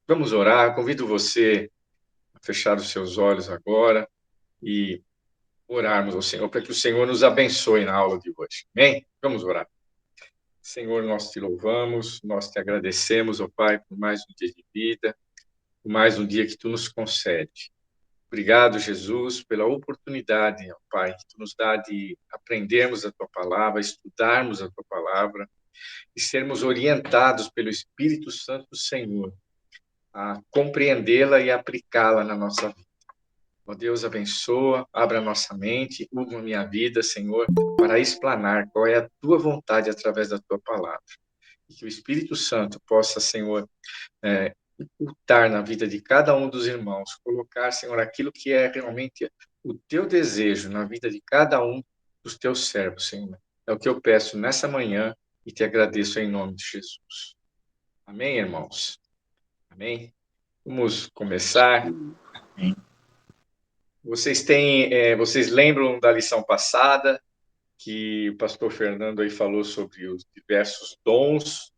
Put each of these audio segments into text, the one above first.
Vamos orar. Convido você a fechar os seus olhos agora e orarmos ao Senhor para que o Senhor nos abençoe na aula de hoje. Amém? Vamos orar. Senhor, nós te louvamos, nós te agradecemos, ó Pai, por mais um dia de vida, por mais um dia que tu nos concede. Obrigado, Jesus, pela oportunidade, ó Pai, que tu nos dá de aprendermos a tua palavra, estudarmos a tua palavra e sermos orientados pelo Espírito Santo do Senhor a compreendê-la e aplicá-la na nossa vida. Ó Deus, abençoa, abra nossa mente, usa a minha vida, Senhor, para explanar qual é a tua vontade através da tua palavra. E que o Espírito Santo possa, Senhor, ocultar na vida de cada um dos irmãos, colocar, Senhor, aquilo que é realmente o teu desejo na vida de cada um dos teus servos, Senhor. É o que eu peço nessa manhã e te agradeço em nome de Jesus. Amém, irmãos? Amém? Vamos começar. Vocês lembram da lição passada que o pastor Fernando aí falou sobre os diversos dons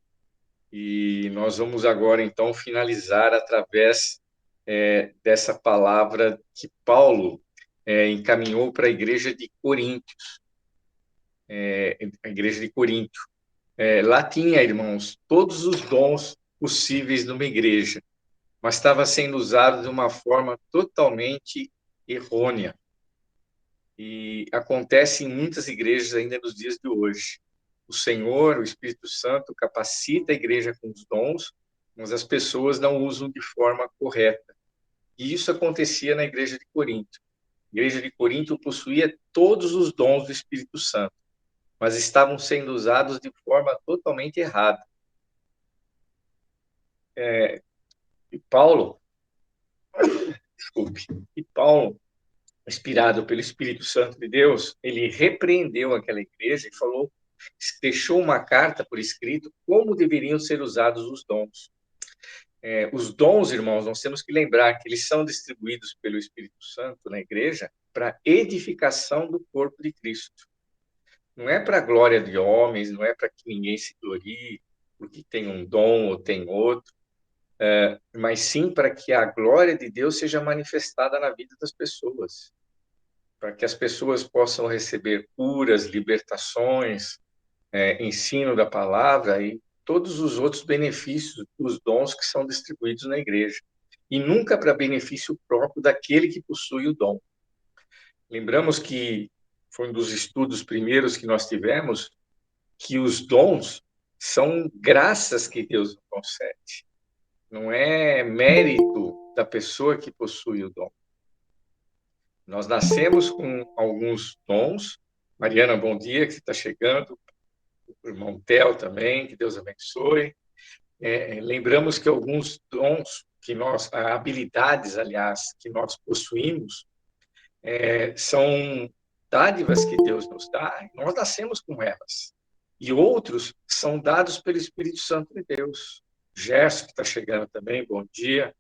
e nós vamos agora então finalizar através dessa palavra que Paulo encaminhou para a igreja de Corinto. A igreja de Corinto. Lá tinha, irmãos, todos os dons possíveis numa igreja, mas estava sendo usado de uma forma totalmente errônea. E acontece em muitas igrejas ainda nos dias de hoje. O Senhor, o Espírito Santo, capacita a igreja com os dons, mas as pessoas não usam de forma correta. E isso acontecia na igreja de Corinto. A igreja de Corinto possuía todos os dons do Espírito Santo, mas estavam sendo usados de forma totalmente errada. E Paulo, inspirado pelo Espírito Santo de Deus, ele repreendeu aquela igreja e falou, deixou uma carta por escrito como deveriam ser usados os dons. Os dons, irmãos, nós temos que lembrar que eles são distribuídos pelo Espírito Santo na igreja para edificação do corpo de Cristo. Não é para a glória de homens, não é para que ninguém se glorie porque tem um dom ou tem outro, mas sim para que a glória de Deus seja manifestada na vida das pessoas, para que as pessoas possam receber curas, libertações, ensino da palavra e todos os outros benefícios, os dons que são distribuídos na igreja. E nunca para benefício próprio daquele que possui o dom. Lembramos que foi um dos estudos primeiros que nós tivemos, que os dons são graças que Deus nos concede. Não é mérito da pessoa que possui o dom. Nós nascemos com alguns dons. Mariana, bom dia, que você está chegando. O irmão Theo também, que Deus abençoe. Lembramos que alguns dons que nós, habilidades, aliás, que nós possuímos, são dádivas que Deus nos dá, e nós nascemos com elas. E outros são dados pelo Espírito Santo de Deus. Gerson, que está chegando também, bom dia.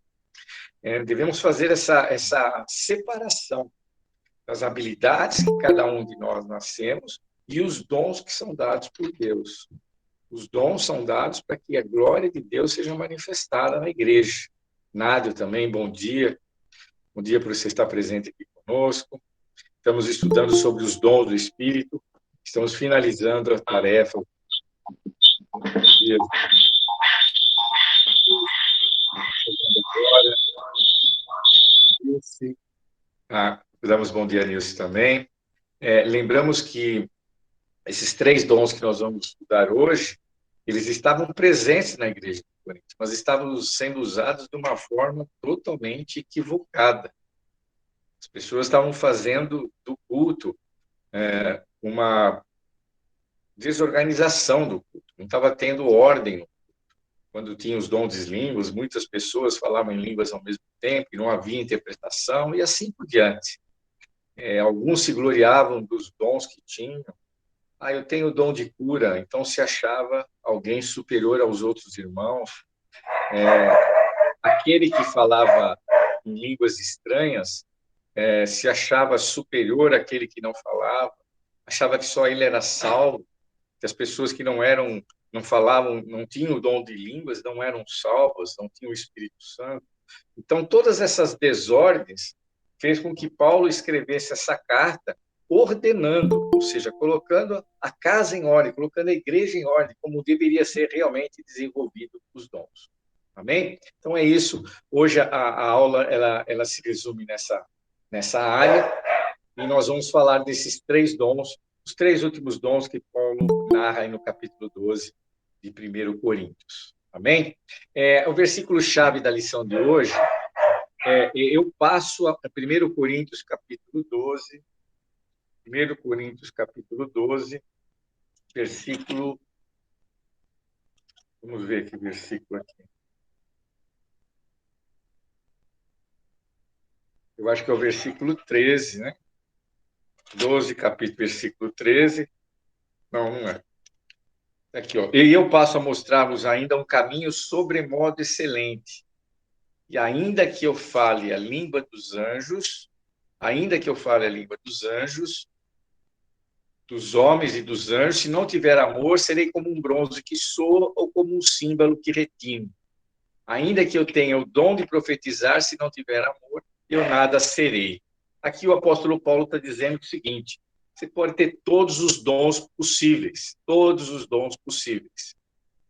Devemos fazer essa separação das habilidades que cada um de nós nascemos e os dons que são dados por Deus. Os dons são dados para que a glória de Deus seja manifestada na igreja. Nádio também, bom dia. Bom dia por você estar presente aqui conosco. Estamos estudando sobre os dons do Espírito. Estamos finalizando a tarefa. Bom dia. Damos bom dia a Nilce também. Lembramos que esses 3 dons que nós vamos estudar hoje, eles estavam presentes na igreja de Corinto, mas estavam sendo usados de uma forma totalmente equivocada. As pessoas estavam fazendo do culto uma desorganização do culto, não estava tendo ordem. Quando tinha os dons de línguas, muitas pessoas falavam em línguas ao mesmo tempo, e não havia interpretação, e assim por diante. Alguns se gloriavam dos dons que tinham. Eu tenho o dom de cura, então se achava alguém superior aos outros irmãos. Aquele que falava em línguas estranhas se achava superior àquele que não falava, achava que só ele era salvo, que as pessoas que não eram não falavam, não tinham o dom de línguas, não eram salvos, não tinham o Espírito Santo. Então, todas essas desordens fez com que Paulo escrevesse essa carta ordenando, ou seja, colocando a casa em ordem, colocando a igreja em ordem, como deveria ser realmente desenvolvido os dons. Amém? Então é isso. Hoje a aula ela se resume nessa área e nós vamos falar desses três dons, os três últimos dons que Paulo narra aí no capítulo 12 de 1 Coríntios. Amém? O versículo-chave da lição de hoje, eu passo a 1 Coríntios capítulo 12, 1 Coríntios capítulo 12, versículo, vamos ver que versículo aqui. Eu acho que é o versículo 13, né? 12, capítulo, versículo 13. Não, não é. Aqui, ó. E eu passo a mostrar-vos ainda um caminho sobremodo excelente. E ainda que eu fale a língua dos anjos, ainda que eu fale a língua dos anjos, dos homens e dos anjos, se não tiver amor, serei como um bronze que soa ou como um símbolo que retine. Ainda que eu tenha o dom de profetizar, se não tiver amor, eu nada serei. Aqui o apóstolo Paulo está dizendo o seguinte: você pode ter todos os dons possíveis, todos os dons possíveis.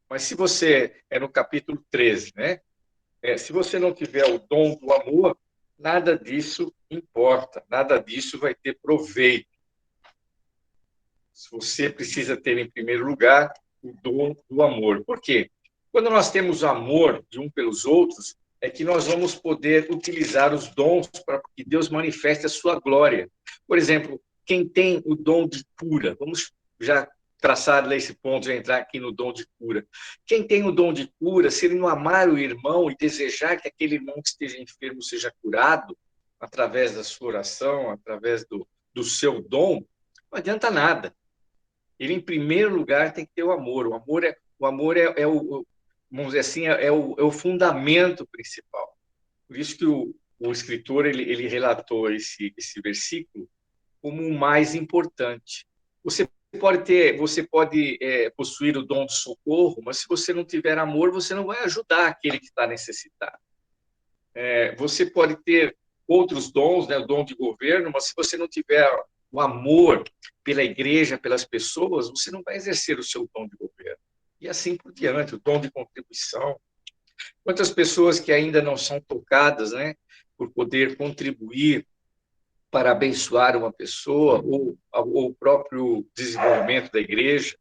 Mas se você, no capítulo 13, né? Se você não tiver o dom do amor, nada disso importa, nada disso vai ter proveito. Você precisa ter, em primeiro lugar, o dom do amor. Por quê? Quando nós temos amor de um pelos outros, é que nós vamos poder utilizar os dons para que Deus manifeste a sua glória. Por exemplo, quem tem o dom de cura, vamos já traçar esse ponto, já entrar aqui no dom de cura. Quem tem o dom de cura, se ele não amar o irmão e desejar que aquele irmão que esteja enfermo seja curado, através da sua oração, através do seu dom, não adianta nada. Ele, em primeiro lugar, tem que ter o amor. O amor é o, vamos dizer assim, é o fundamento principal. Por isso que o escritor ele relatou esse versículo como o mais importante. Você pode possuir o dom de socorro, mas se você não tiver amor, você não vai ajudar aquele que está necessitado. Você pode ter outros dons, né, o dom de governo, mas se você não tiver o amor pela igreja, pelas pessoas, você não vai exercer o seu dom de governo. E assim por diante, o dom de contribuição. Quantas pessoas que ainda não são tocadas, né, por poder contribuir para abençoar uma pessoa ou o próprio desenvolvimento da igreja,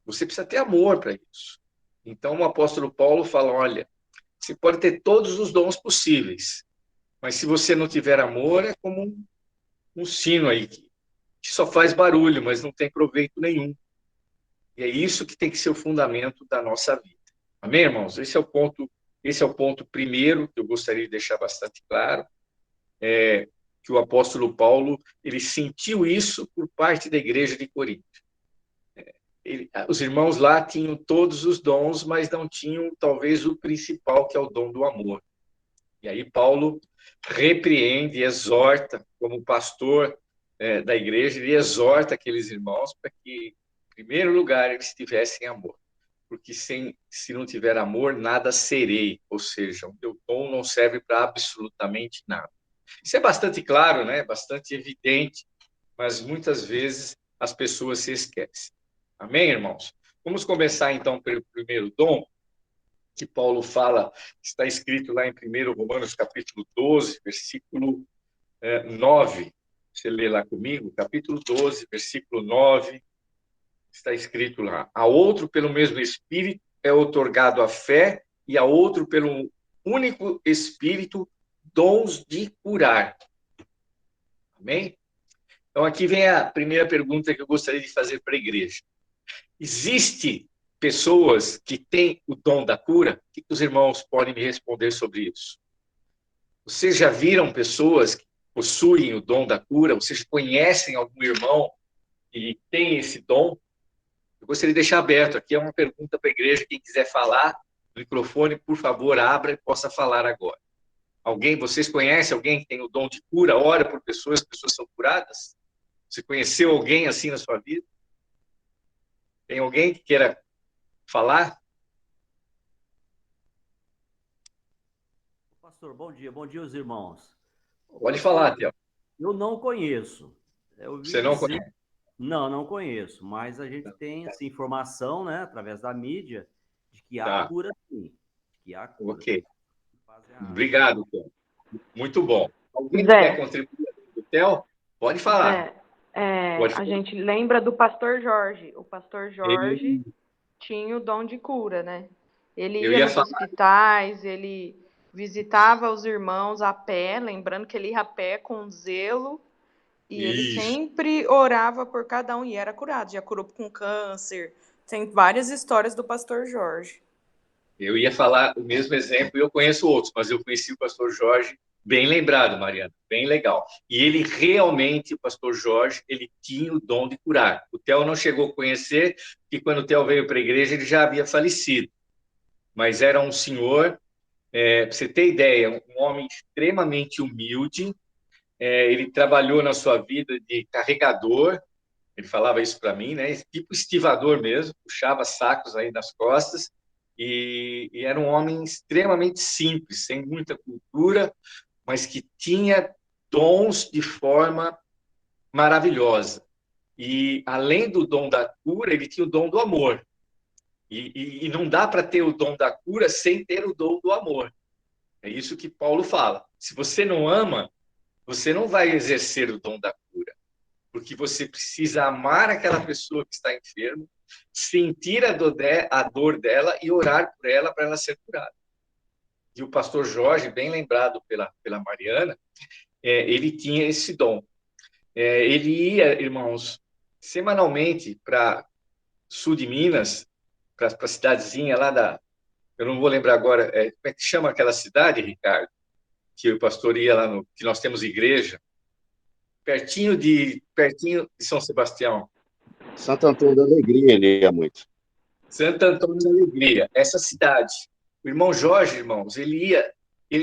você precisa ter amor para isso. Então, o apóstolo Paulo fala, olha, você pode ter todos os dons possíveis, mas se você não tiver amor, é como um sino aí, que só faz barulho, mas não tem proveito nenhum. E é isso que tem que ser o fundamento da nossa vida. Amém, irmãos? Esse é o ponto primeiro que eu gostaria de deixar bastante claro, que o apóstolo Paulo ele sentiu isso por parte da igreja de Corinto. Os irmãos lá tinham todos os dons, mas não tinham talvez o principal, que é o dom do amor. E aí Paulo repreende, exorta, como pastor da igreja, ele exorta aqueles irmãos para que, em primeiro lugar, eles tivessem amor. Porque se não tiver amor, nada serei. Ou seja, o teu dom não serve para absolutamente nada. Isso é bastante claro, né? Bastante evidente, mas muitas vezes as pessoas se esquecem. Amém, irmãos? Vamos começar então pelo primeiro dom, que Paulo fala, está escrito lá em 1 Romanos capítulo 12, versículo 9. Você lê lá comigo, capítulo 12, versículo 9, está escrito lá: a outro pelo mesmo Espírito é outorgado a fé, e a outro pelo único Espírito dons de curar. Amém? Então aqui vem a primeira pergunta que eu gostaria de fazer para a igreja. Existe pessoas que têm o dom da cura? O que os irmãos podem me responder sobre isso? Vocês já viram pessoas que possuem o dom da cura? Vocês conhecem algum irmão que tem esse dom? Eu gostaria de deixar aberto. Aqui é uma pergunta para a igreja. Quem quiser falar, o microfone, por favor, abra e possa falar agora. Vocês conhecem alguém que tem o dom de cura? Ora por pessoas, as pessoas são curadas? Você conheceu alguém assim na sua vida? Tem alguém que queira falar? Pastor, bom dia, os irmãos. Ô, Pode pastor, falar, Theo. eu não conheço. Eu ouvi Você não dizer, conhece? não conheço, mas a gente tem assim, informação, né, através da mídia, de que há Tá, cura sim, de que há cura. ok. Fazem Obrigado, Theo. Muito bom. Alguém quer Zé, contribuir do Theo? Pode falar. Zé, Pode a falar. gente lembra do pastor Jorge. O pastor Jorge Eu tinha o dom de cura, né? Ele eu ia ia nos falar hospitais, ele visitava os irmãos a pé, lembrando que ele ia a pé com zelo, e ele isso. sempre orava por cada um e era curado. Já curou com câncer. Tem várias histórias do pastor Jorge. Eu ia falar o mesmo exemplo, e eu conheço outros, mas eu conheci o pastor Jorge, bem lembrado, Mariana, bem legal. E ele realmente, o pastor Jorge, ele tinha o dom de curar. O Theo não chegou a conhecer, porque quando o Theo veio para a igreja, ele já havia falecido. Mas era um senhor, para você ter ideia, um homem extremamente humilde. Ele trabalhou na sua vida de carregador, ele falava isso para mim, né? Tipo estivador mesmo, puxava sacos aí nas costas, e era um homem extremamente simples, sem muita cultura, mas que tinha dons de forma maravilhosa. E além do dom da cura, ele tinha o dom do amor. E não dá para ter o dom da cura sem ter o dom do amor. É isso que Paulo fala. Se você não ama, você não vai exercer o dom da cura, porque você precisa amar aquela pessoa que está enferma, sentir a dor dela e orar por ela para ela ser curada. E o pastor Jorge, bem lembrado pela Mariana, ele tinha esse dom. Ele ia, irmãos, semanalmente para sul de Minas, para a cidadezinha lá da. Eu não vou lembrar agora, como é que chama aquela cidade, Ricardo? Que o pastor ia lá no. Que nós temos igreja, pertinho de São Sebastião. Santo Antônio da Alegria, ele ia muito. Santo Antônio da Alegria, essa cidade. O irmão Jorge, irmãos, ele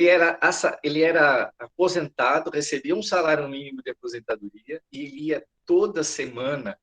era aposentado, recebia um salário mínimo de aposentadoria e ele ia toda semana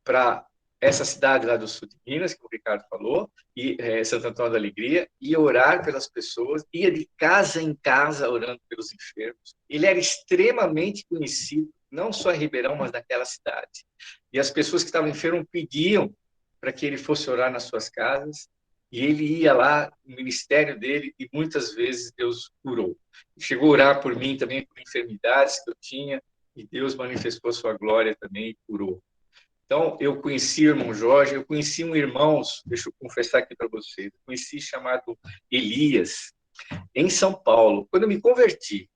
para essa cidade lá do sul de Minas, que o Ricardo falou, e Santo Antônio da Alegria, ia orar pelas pessoas, ia de casa em casa orando pelos enfermos. Ele era extremamente conhecido, não só em Ribeirão, mas naquela cidade. E as pessoas que estavam enfermas pediam para que ele fosse orar nas suas casas, e ele ia lá no ministério dele e muitas vezes Deus curou. Chegou a orar por mim também, por enfermidades que eu tinha, e Deus manifestou a sua glória também e curou. Então, eu conheci o irmão Jorge, eu conheci um irmão, deixa eu confessar aqui para vocês, eu conheci chamado Elias, em São Paulo, quando eu me converti.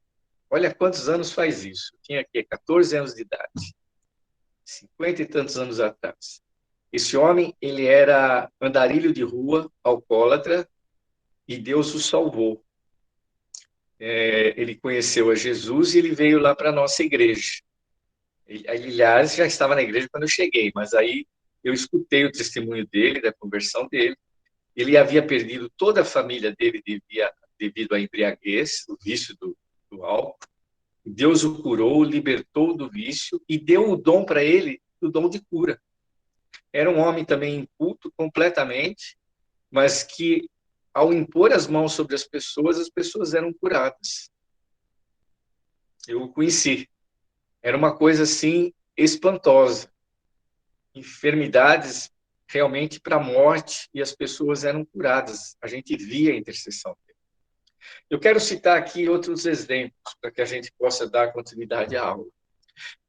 Olha quantos anos faz isso. Eu tinha aqui 14 anos de idade, 50 e tantos anos atrás. Esse homem, ele era andarilho de rua, alcoólatra, e Deus o salvou. Ele conheceu a Jesus e ele veio lá para a nossa igreja. Aliás, já estava na igreja quando eu cheguei, mas aí eu escutei o testemunho dele, da conversão dele. Ele havia perdido toda a família dele devido à embriaguez, o vício do álcool. Deus o curou, o libertou do vício e deu o dom para ele, o dom de cura. Era um homem também inculto completamente, mas que, ao impor as mãos sobre as pessoas eram curadas. Eu o conheci. Era uma coisa assim espantosa. Enfermidades realmente para a morte e as pessoas eram curadas. A gente via a intercessão dele. Eu quero citar aqui outros exemplos para que a gente possa dar continuidade à aula.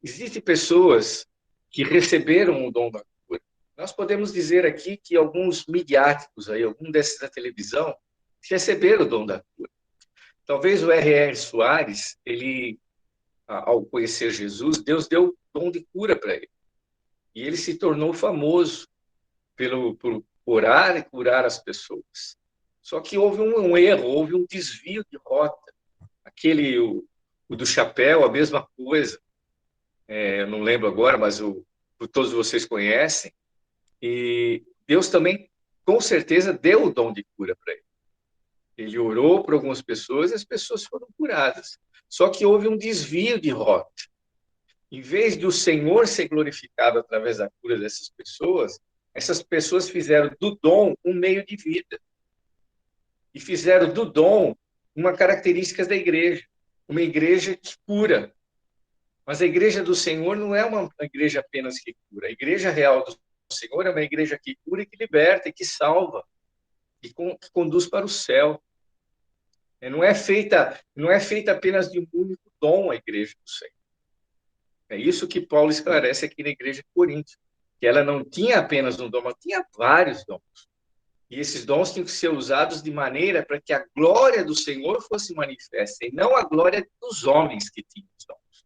Existem pessoas que receberam o dom da cura. Nós podemos dizer aqui que alguns midiáticos, aí, algum desses da televisão, receberam o dom da cura. Talvez o R.R. Soares, ele, ao conhecer Jesus, Deus deu o dom de cura para ele. E ele se tornou famoso por orar e curar as pessoas. Só que houve um erro, houve um desvio de rota. O do chapéu, a mesma coisa. Eu não lembro agora, mas todos vocês conhecem. E Deus também, com certeza, deu o dom de cura para ele. Ele orou por algumas pessoas e as pessoas foram curadas. Só que houve um desvio de rota. Em vez de o Senhor ser glorificado através da cura dessas pessoas, Essas pessoas fizeram do dom um meio de vida. E fizeram do dom uma característica da igreja. Uma igreja que cura. Mas a igreja do Senhor não é uma igreja apenas que cura. A igreja real do Senhor é uma igreja que cura e que liberta e que salva. E que conduz para o céu. Não é feita apenas de um único dom a igreja do Senhor. É isso que Paulo esclarece aqui na igreja de Corinto. Que ela não tinha apenas um dom, mas tinha vários dons. E esses dons tinham que ser usados de maneira para que a glória do Senhor fosse manifesta, e não a glória dos homens que tinham os dons.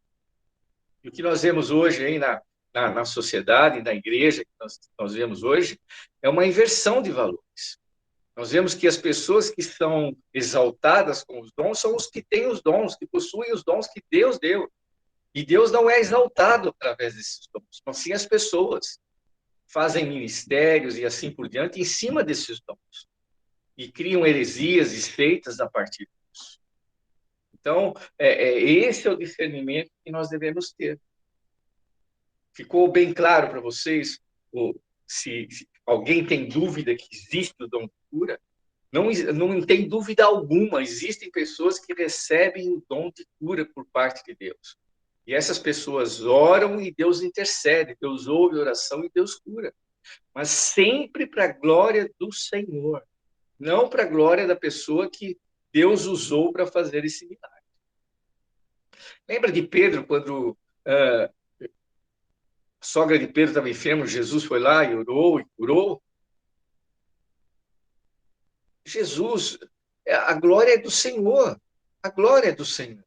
E o que nós vemos hoje aí na sociedade, na igreja, que nós vemos hoje, é uma inversão de valores. Nós vemos que as pessoas que são exaltadas com os dons são os que têm os dons, que possuem os dons que Deus deu. E Deus não é exaltado através desses dons, mas sim as pessoas. Fazem ministérios e assim por diante em cima desses dons. E criam heresias e seitas a partir disso. Então, esse é o discernimento que nós devemos ter. Ficou bem claro para vocês? Se alguém tem dúvida que existe o dom de cura, não tem dúvida alguma. Existem pessoas que recebem o dom de cura por parte de Deus. E essas pessoas oram e Deus intercede, Deus ouve a oração e Deus cura. Mas sempre para a glória do Senhor, não para a glória da pessoa que Deus usou para fazer esse milagre. Lembra de Pedro, quando a sogra de Pedro estava enferma, Jesus foi lá e orou e curou? Jesus, a glória é do Senhor, a glória é do Senhor.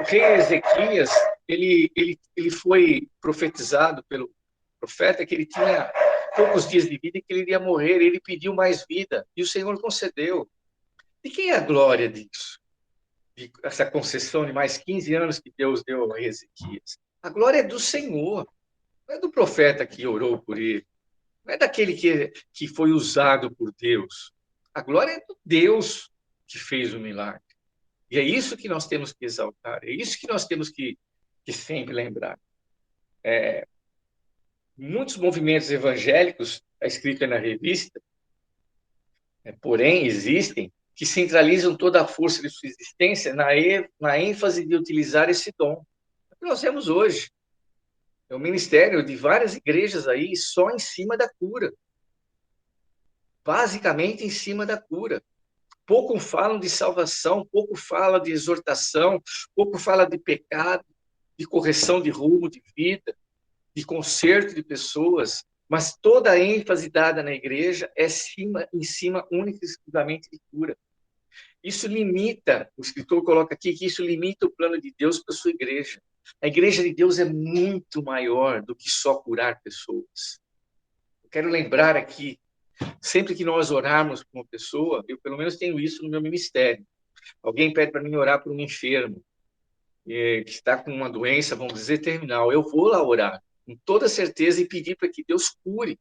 O rei Ezequias, ele foi profetizado pelo profeta que ele tinha poucos dias de vida e que ele iria morrer. Ele pediu mais vida e o Senhor concedeu. De quem é a glória disso? Essa concessão de mais 15 anos que Deus deu a Ezequias. A glória é do Senhor, não é do profeta que orou por ele, não é daquele que foi usado por Deus. A glória é do Deus que fez o milagre. E é isso que nós temos que exaltar, é isso que nós temos que sempre lembrar. Muitos movimentos evangélicos, está escrito aí na revista, porém existem, que centralizam toda a força de sua existência na ênfase de utilizar esse dom. É o que nós vemos hoje. É o ministério de várias igrejas aí só em cima da cura. Basicamente em cima da cura. Pouco falam de salvação, pouco falam de exortação, pouco falam de pecado, de correção de rumo de vida, de conserto de pessoas, mas toda a ênfase dada na igreja é em cima única e exclusivamente de cura. Isso limita, o escritor coloca aqui que isso limita o plano de Deus para a sua igreja. A igreja de Deus é muito maior do que só curar pessoas. Eu quero lembrar aqui, sempre que nós orarmos por uma pessoa, eu pelo menos tenho isso no meu ministério. Alguém pede para mim orar por um enfermo, que está com uma doença, vamos dizer, terminal. Eu vou lá orar, com toda certeza, e pedir para que Deus cure,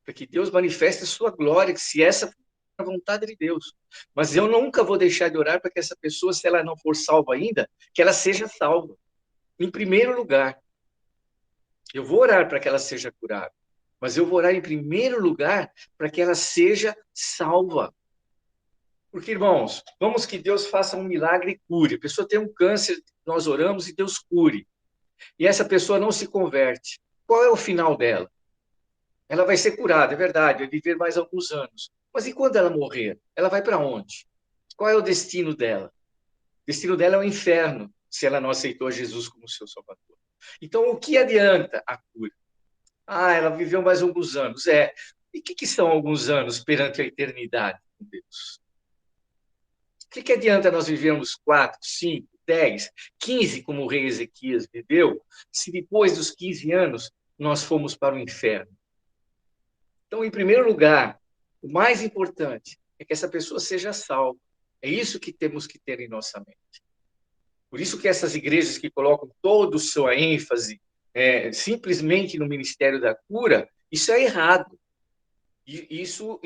para que Deus manifeste a sua glória, que se essa for a vontade de Deus. Mas eu nunca vou deixar de orar para que essa pessoa, se ela não for salva ainda, que ela seja salva. Em primeiro lugar, eu vou orar para que ela seja curada, mas eu vou orar em primeiro lugar para que ela seja salva. Porque, irmãos, vamos que Deus faça um milagre e cure. A pessoa tem um câncer, nós oramos e Deus cure. E essa pessoa não se converte. Qual é o final dela? Ela vai ser curada, é verdade, vai viver mais alguns anos. Mas e quando ela morrer? Ela vai para onde? Qual é o destino dela? O destino dela é o inferno, se ela não aceitou Jesus como seu salvador. Então, o que adianta a cura? Ela viveu mais alguns anos. E o que são alguns anos perante a eternidade com Deus? O que adianta nós vivermos 4, 5, 10, 15, como o rei Ezequias viveu, se depois dos 15 anos nós fomos para o inferno? Então, em primeiro lugar, o mais importante é que essa pessoa seja salva. É isso que temos que ter em nossa mente. Por isso que essas igrejas que colocam toda a sua ênfase simplesmente no ministério da cura, isso é errado. Isso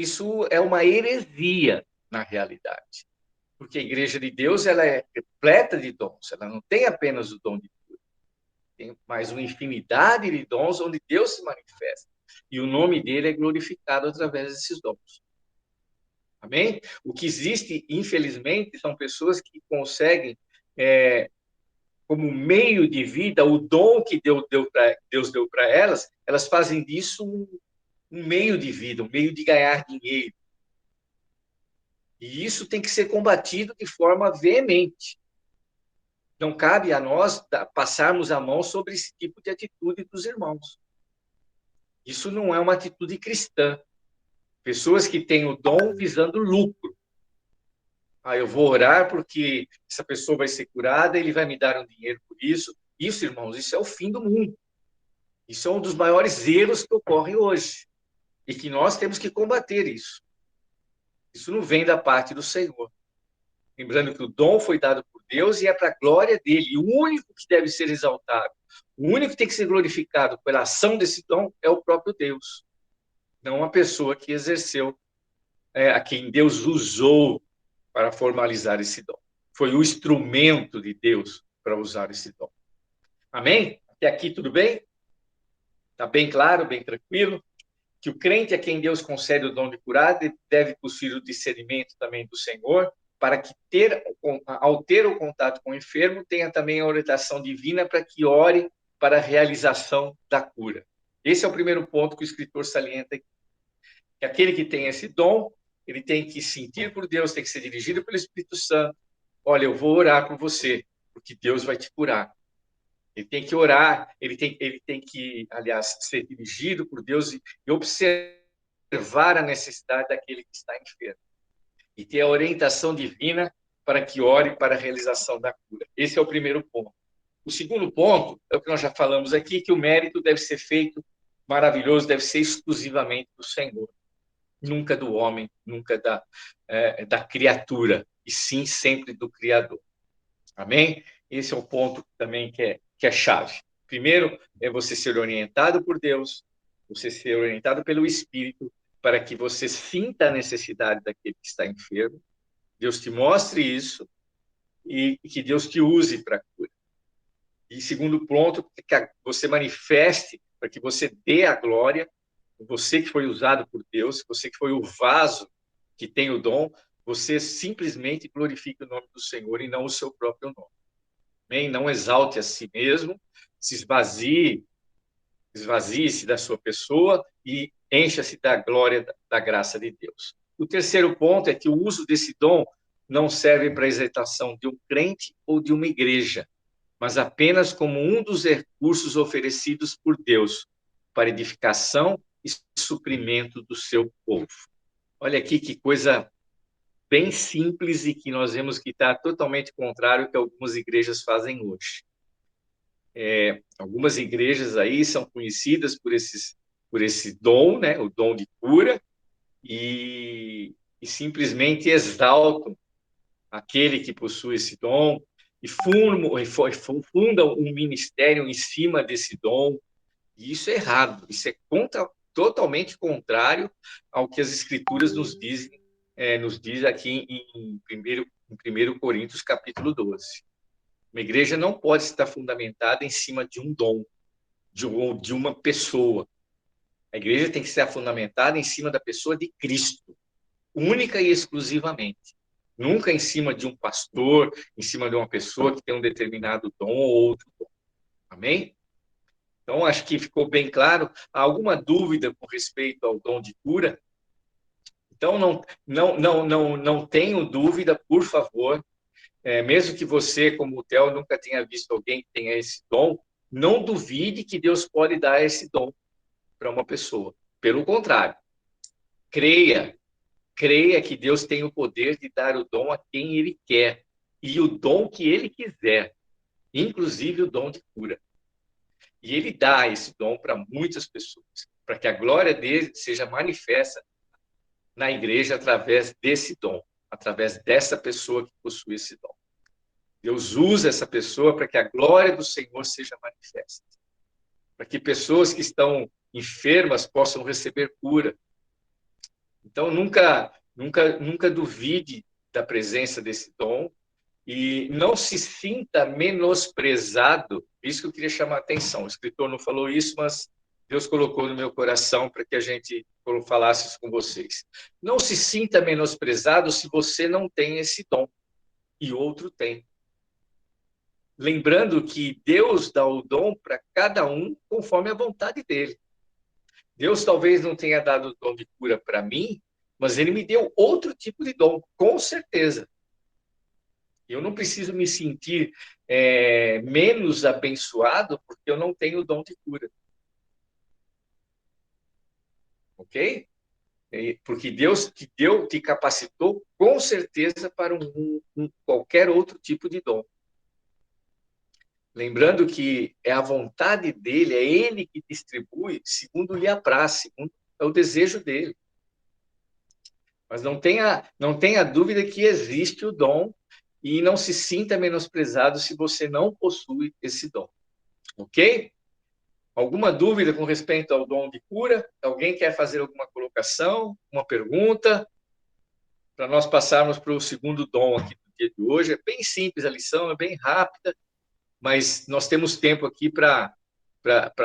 é uma heresia na realidade. Porque a igreja de Deus ela é repleta de dons, ela não tem apenas o dom de cura. tem mais uma infinidade de dons onde Deus se manifesta. E o nome dele é glorificado através desses dons. Amém? O que existe, infelizmente, são pessoas que conseguem, como meio de vida, o dom que Deus deu para elas, elas fazem disso um meio de vida, um meio de ganhar dinheiro. E isso tem que ser combatido de forma veemente. Não cabe a nós passarmos a mão sobre esse tipo de atitude dos irmãos. Isso não é uma atitude cristã. Pessoas que têm o dom visando lucro. Eu vou orar porque essa pessoa vai ser curada, ele vai me dar um dinheiro por isso. Isso, irmãos, isso é o fim do mundo. Isso é um dos maiores erros que ocorrem hoje. E que nós temos que combater isso. Isso não vem da parte do Senhor. Lembrando que o dom foi dado por Deus e é para a glória dele. E o único que deve ser exaltado, o único que tem que ser glorificado pela ação desse dom é o próprio Deus. Não a pessoa que exerceu, a quem Deus usou para formalizar esse dom. Foi o instrumento de Deus para usar esse dom. Amém? Até aqui tudo bem? Está bem claro, bem tranquilo? Que o crente a quem Deus concede o dom de curar deve possuir o discernimento também do Senhor, para que, ao ter o contato com o enfermo, tenha também a orientação divina para que ore para a realização da cura. Esse é o primeiro ponto que o escritor salienta aqui. Que aquele que tem esse dom, ele tem que sentir por Deus, tem que ser dirigido pelo Espírito Santo. Olha, eu vou orar por você, porque Deus vai te curar. Ele tem que orar, ele tem que, aliás, ser dirigido por Deus e observar a necessidade daquele que está enfermo. E ter a orientação divina para que ore para a realização da cura. Esse é o primeiro ponto. O segundo ponto é o que nós já falamos aqui, que o mérito deve ser feito maravilhoso, deve ser exclusivamente do Senhor. Nunca do homem, nunca da criatura, e sim sempre do Criador. Amém? Esse é o ponto também que é chave. Primeiro, é você ser orientado por Deus, você ser orientado pelo Espírito, para que você sinta a necessidade daquele que está enfermo, Deus te mostre isso e que Deus te use para a cura. E segundo ponto, que você manifeste, para que você dê a glória, você que foi usado por Deus, você que foi o vaso que tem o dom, você simplesmente glorifique o nome do Senhor e não o seu próprio nome. Amém? Não exalte a si mesmo, se esvazie-se da sua pessoa e encha-se da glória da graça de Deus. O terceiro ponto é que o uso desse dom não serve para a exaltação de um crente ou de uma igreja, mas apenas como um dos recursos oferecidos por Deus para edificação e suprimento do seu povo. Olha aqui que coisa bem simples e que nós vemos que está totalmente contrário ao que algumas igrejas fazem hoje. Algumas igrejas aí são conhecidas por esse dom, né, o dom de cura, e simplesmente exaltam aquele que possui esse dom e fundam um ministério em cima desse dom. E isso é errado, isso é totalmente contrário ao que as Escrituras nos diz aqui em 1 Coríntios, capítulo 12. Uma igreja não pode estar fundamentada em cima de um dom, de uma pessoa. A igreja tem que ser fundamentada em cima da pessoa de Cristo, única e exclusivamente. Nunca em cima de um pastor, em cima de uma pessoa que tem um determinado dom ou outro dom. Amém? Então, acho que ficou bem claro. Há alguma dúvida com respeito ao dom de cura? Então, não tenho dúvida, por favor. Mesmo que você, como o Theo, nunca tenha visto alguém que tenha esse dom, não duvide que Deus pode dar esse dom para uma pessoa. Pelo contrário, creia que Deus tem o poder de dar o dom a quem Ele quer e o dom que Ele quiser, inclusive o dom de cura. E Ele dá esse dom para muitas pessoas, para que a glória dele seja manifesta na igreja através desse dom, através dessa pessoa que possui esse dom. Deus usa essa pessoa para que a glória do Senhor seja manifesta, para que pessoas que estão enfermas possam receber cura. Então, nunca duvide da presença desse dom E não se sinta menosprezado. Isso que eu queria chamar a atenção. O escritor não falou isso, mas Deus colocou no meu coração para que a gente falasse isso com vocês. Não se sinta menosprezado se você não tem esse dom e outro tem. Lembrando que Deus dá o dom para cada um conforme a vontade dele. Deus talvez não tenha dado o dom de cura para mim, mas ele me deu outro tipo de dom, com certeza. Eu não preciso me sentir menos abençoado porque eu não tenho o dom de cura. Ok? Porque Deus te capacitou com certeza para qualquer outro tipo de dom. Lembrando que é a vontade dele, é ele que distribui segundo lhe apraz, segundo é o desejo dele. Mas não tenha dúvida que existe o dom e não se sinta menosprezado se você não possui esse dom. Ok? Alguma dúvida com respeito ao dom de cura? Alguém quer fazer alguma colocação, uma pergunta? Para nós passarmos para o segundo dom aqui do dia de hoje. É bem simples a lição, é bem rápida, mas nós temos tempo aqui para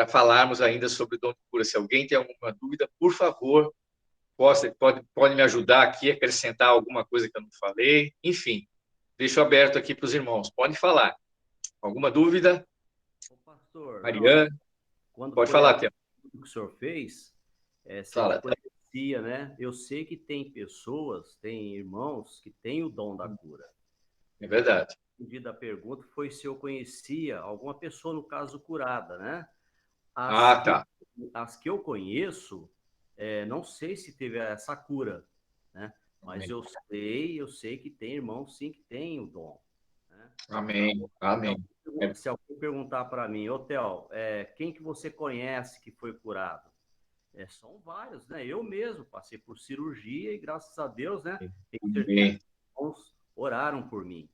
falarmos ainda sobre o dom de cura. Se alguém tem alguma dúvida, por favor, pode me ajudar aqui, acrescentar alguma coisa que eu não falei. Enfim, deixo aberto aqui para os irmãos. Pode falar. Alguma dúvida? Ô, pastor, Mariana? Quando Pode foi falar, o que o senhor fez, você Fala. conhecia, né? Eu sei que tem pessoas, tem irmãos que têm o dom da cura. É verdade. A pergunta foi se eu conhecia alguma pessoa, no caso, curada, né? Tá. As que eu conheço, não sei se teve essa cura, né? Mas Amém. eu sei que tem irmãos, sim, que têm o dom. Né? Amém. Amém. Se alguém perguntar para mim, ô Theo, quem que você conhece que foi curado? São vários, né? Eu mesmo passei por cirurgia e graças a Deus, né? Tenho certeza que irmãos oraram por mim.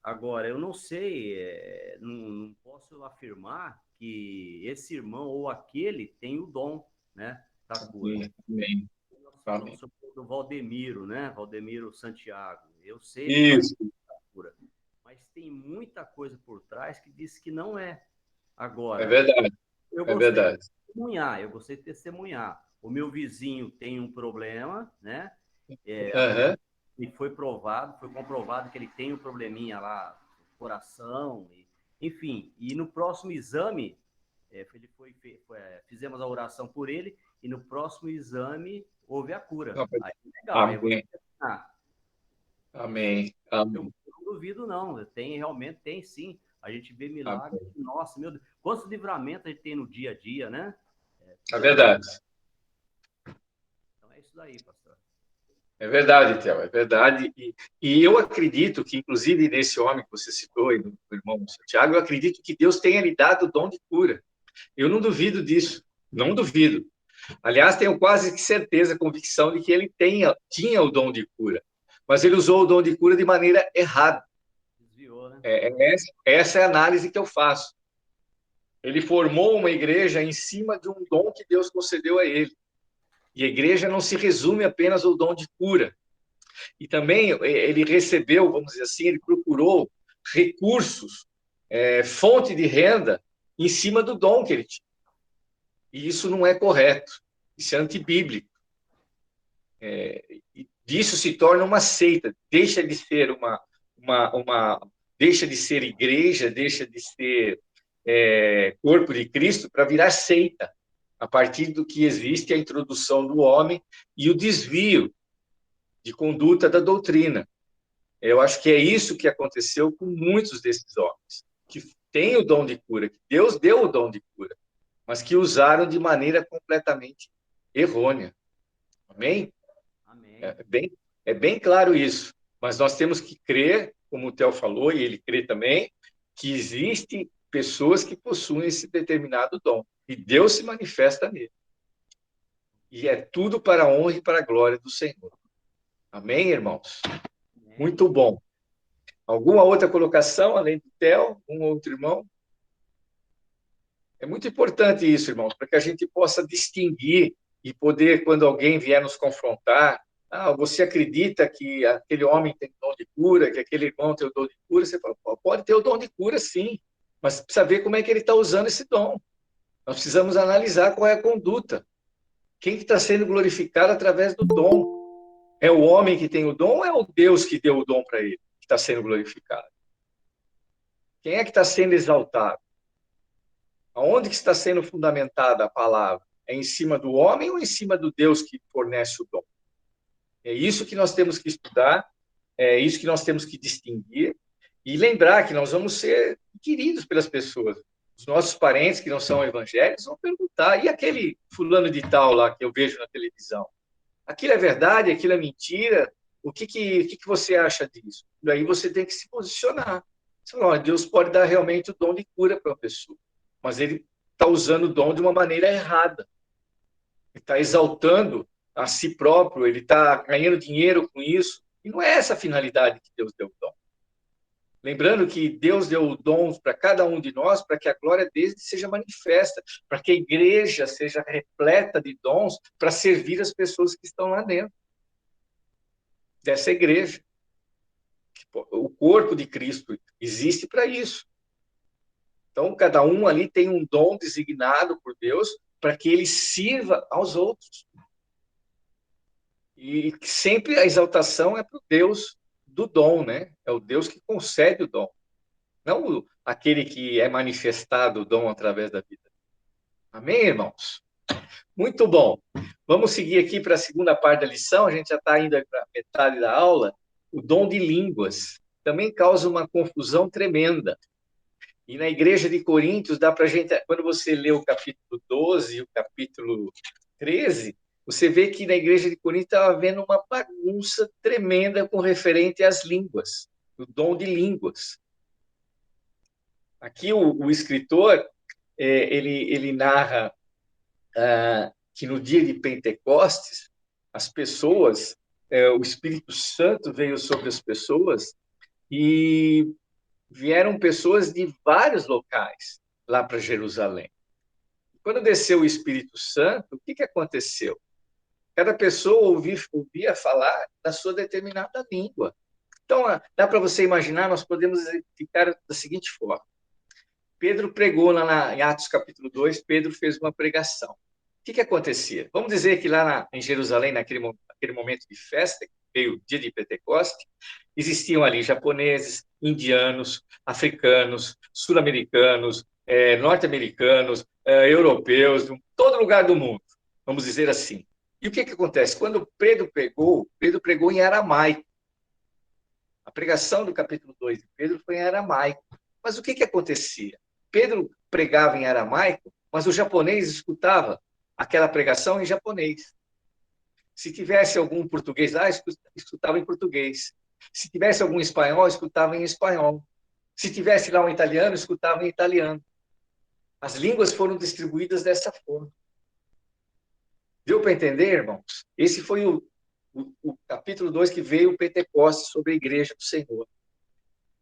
Agora eu não sei, não posso afirmar que esse irmão ou aquele tem o dom, né, da cura. Amém. Nós falamos sobre o Valdemiro, né? Valdemiro Santiago. Eu sei Isso. da cura, mas tem muita coisa por trás que diz que não é. Agora, É verdade. Eu gostei de testemunhar. O meu vizinho tem um problema, né? E foi comprovado que ele tem um probleminha lá, coração, enfim. E no próximo exame, fizemos a oração por ele, e no próximo exame houve a cura. Aí, legal, Amém. Amém. Eu não duvido, não. Realmente tem sim. A gente vê milagres. Nossa, meu Deus. Quantos livramentos a gente tem no dia a dia, né? É verdade. Então é isso daí, pastor. É verdade, Theo, é verdade. E eu acredito que, inclusive, nesse homem que você citou, e do irmão Santiago, eu acredito que Deus tenha lhe dado o dom de cura. Eu não duvido disso, não duvido. Aliás, tenho quase certeza, convicção de que ele tinha o dom de cura, mas ele usou o dom de cura de maneira errada. Desviou, né? Essa é a análise que eu faço. Ele formou uma igreja em cima de um dom que Deus concedeu a ele. E a igreja não se resume apenas ao dom de cura. E também ele recebeu, vamos dizer assim, ele procurou recursos, fonte de renda em cima do dom que ele tinha. E isso não é correto. Isso é antibíblico. Disso se torna uma seita. Deixa de ser deixa de ser igreja, deixa de ser corpo de Cristo para virar seita. A partir do que existe a introdução do homem e o desvio de conduta da doutrina. Eu acho que é isso que aconteceu com muitos desses homens, que têm o dom de cura, que Deus deu o dom de cura, mas que usaram de maneira completamente errônea. Amém? Amém. É bem claro isso, mas nós temos que crer, como o Theo falou, e ele crê também, que existem pessoas que possuem esse determinado dom, e Deus se manifesta nele. E é tudo para a honra e para a glória do Senhor. Amém, irmãos? Amém. Muito bom. Alguma outra colocação, além do Theo? Um outro irmão? É muito importante isso, irmãos, para que a gente possa distinguir e poder, quando alguém vier nos confrontar, Você acredita que aquele homem tem dom de cura, que aquele irmão tem o dom de cura? Você fala, pode ter o dom de cura, sim, mas precisa ver como é que ele está usando esse dom. Nós precisamos analisar qual é a conduta. Quem que está sendo glorificado através do dom? É o homem que tem o dom ou é o Deus que deu o dom para ele que está sendo glorificado? Quem é que está sendo exaltado? Aonde que está sendo fundamentada a palavra? É em cima do homem ou em cima do Deus que fornece o dom? É isso que nós temos que estudar, é isso que nós temos que distinguir e lembrar que nós vamos ser queridos pelas pessoas. Os nossos parentes que não são evangélicos vão perguntar, e aquele fulano de tal lá que eu vejo na televisão? Aquilo é verdade? Aquilo é mentira? O que você acha disso? Daí você tem que se posicionar. Você fala, Deus pode dar realmente o dom de cura para uma pessoa, mas ele está usando o dom de uma maneira errada. Ele está exaltando a si próprio, ele está ganhando dinheiro com isso. E não é essa a finalidade que Deus deu o dom. Lembrando que Deus deu dons para cada um de nós para que a glória dele seja manifesta, para que a igreja seja repleta de dons para servir as pessoas que estão lá dentro dessa igreja. O corpo de Cristo existe para isso. Então, cada um ali tem um dom designado por Deus para que ele sirva aos outros. E sempre a exaltação é para o Deus do dom, né? É o Deus que concede o dom. Não aquele que é manifestado o dom através da vida. Amém, irmãos? Muito bom. Vamos seguir aqui para a segunda parte da lição. A gente já está indo para a metade da aula. O dom de línguas também causa uma confusão tremenda. E na igreja de Coríntios, dá para a gente, quando você lê o capítulo 12 e o capítulo 13, você vê que na igreja de Corinto estava havendo uma bagunça tremenda com referente às línguas, o dom de línguas. Aqui o escritor, ele narra que no dia de Pentecostes, as pessoas, o Espírito Santo veio sobre as pessoas e vieram pessoas de vários locais lá para Jerusalém. Quando desceu o Espírito Santo, o que aconteceu? Cada pessoa ouvia falar da sua determinada língua. Então, dá para você imaginar, nós podemos exemplificar da seguinte forma. Pedro pregou lá em Atos capítulo 2, Pedro fez uma pregação. O que acontecia? Vamos dizer que lá em Jerusalém, naquele momento de festa, que veio o dia de Pentecoste, existiam ali japoneses, indianos, africanos, sul-americanos, norte-americanos, europeus, de todo lugar do mundo, vamos dizer assim. E o que acontece? Quando Pedro pregou em aramaico. A pregação do capítulo 2 de Pedro foi em aramaico. Mas o que acontecia? Pedro pregava em aramaico, mas o japonês escutava aquela pregação em japonês. Se tivesse algum português lá, escutava em português. Se tivesse algum espanhol, escutava em espanhol. Se tivesse lá um italiano, escutava em italiano. As línguas foram distribuídas dessa forma. Deu para entender, irmãos? Esse foi o capítulo 2 que veio o Pentecostes sobre a igreja do Senhor.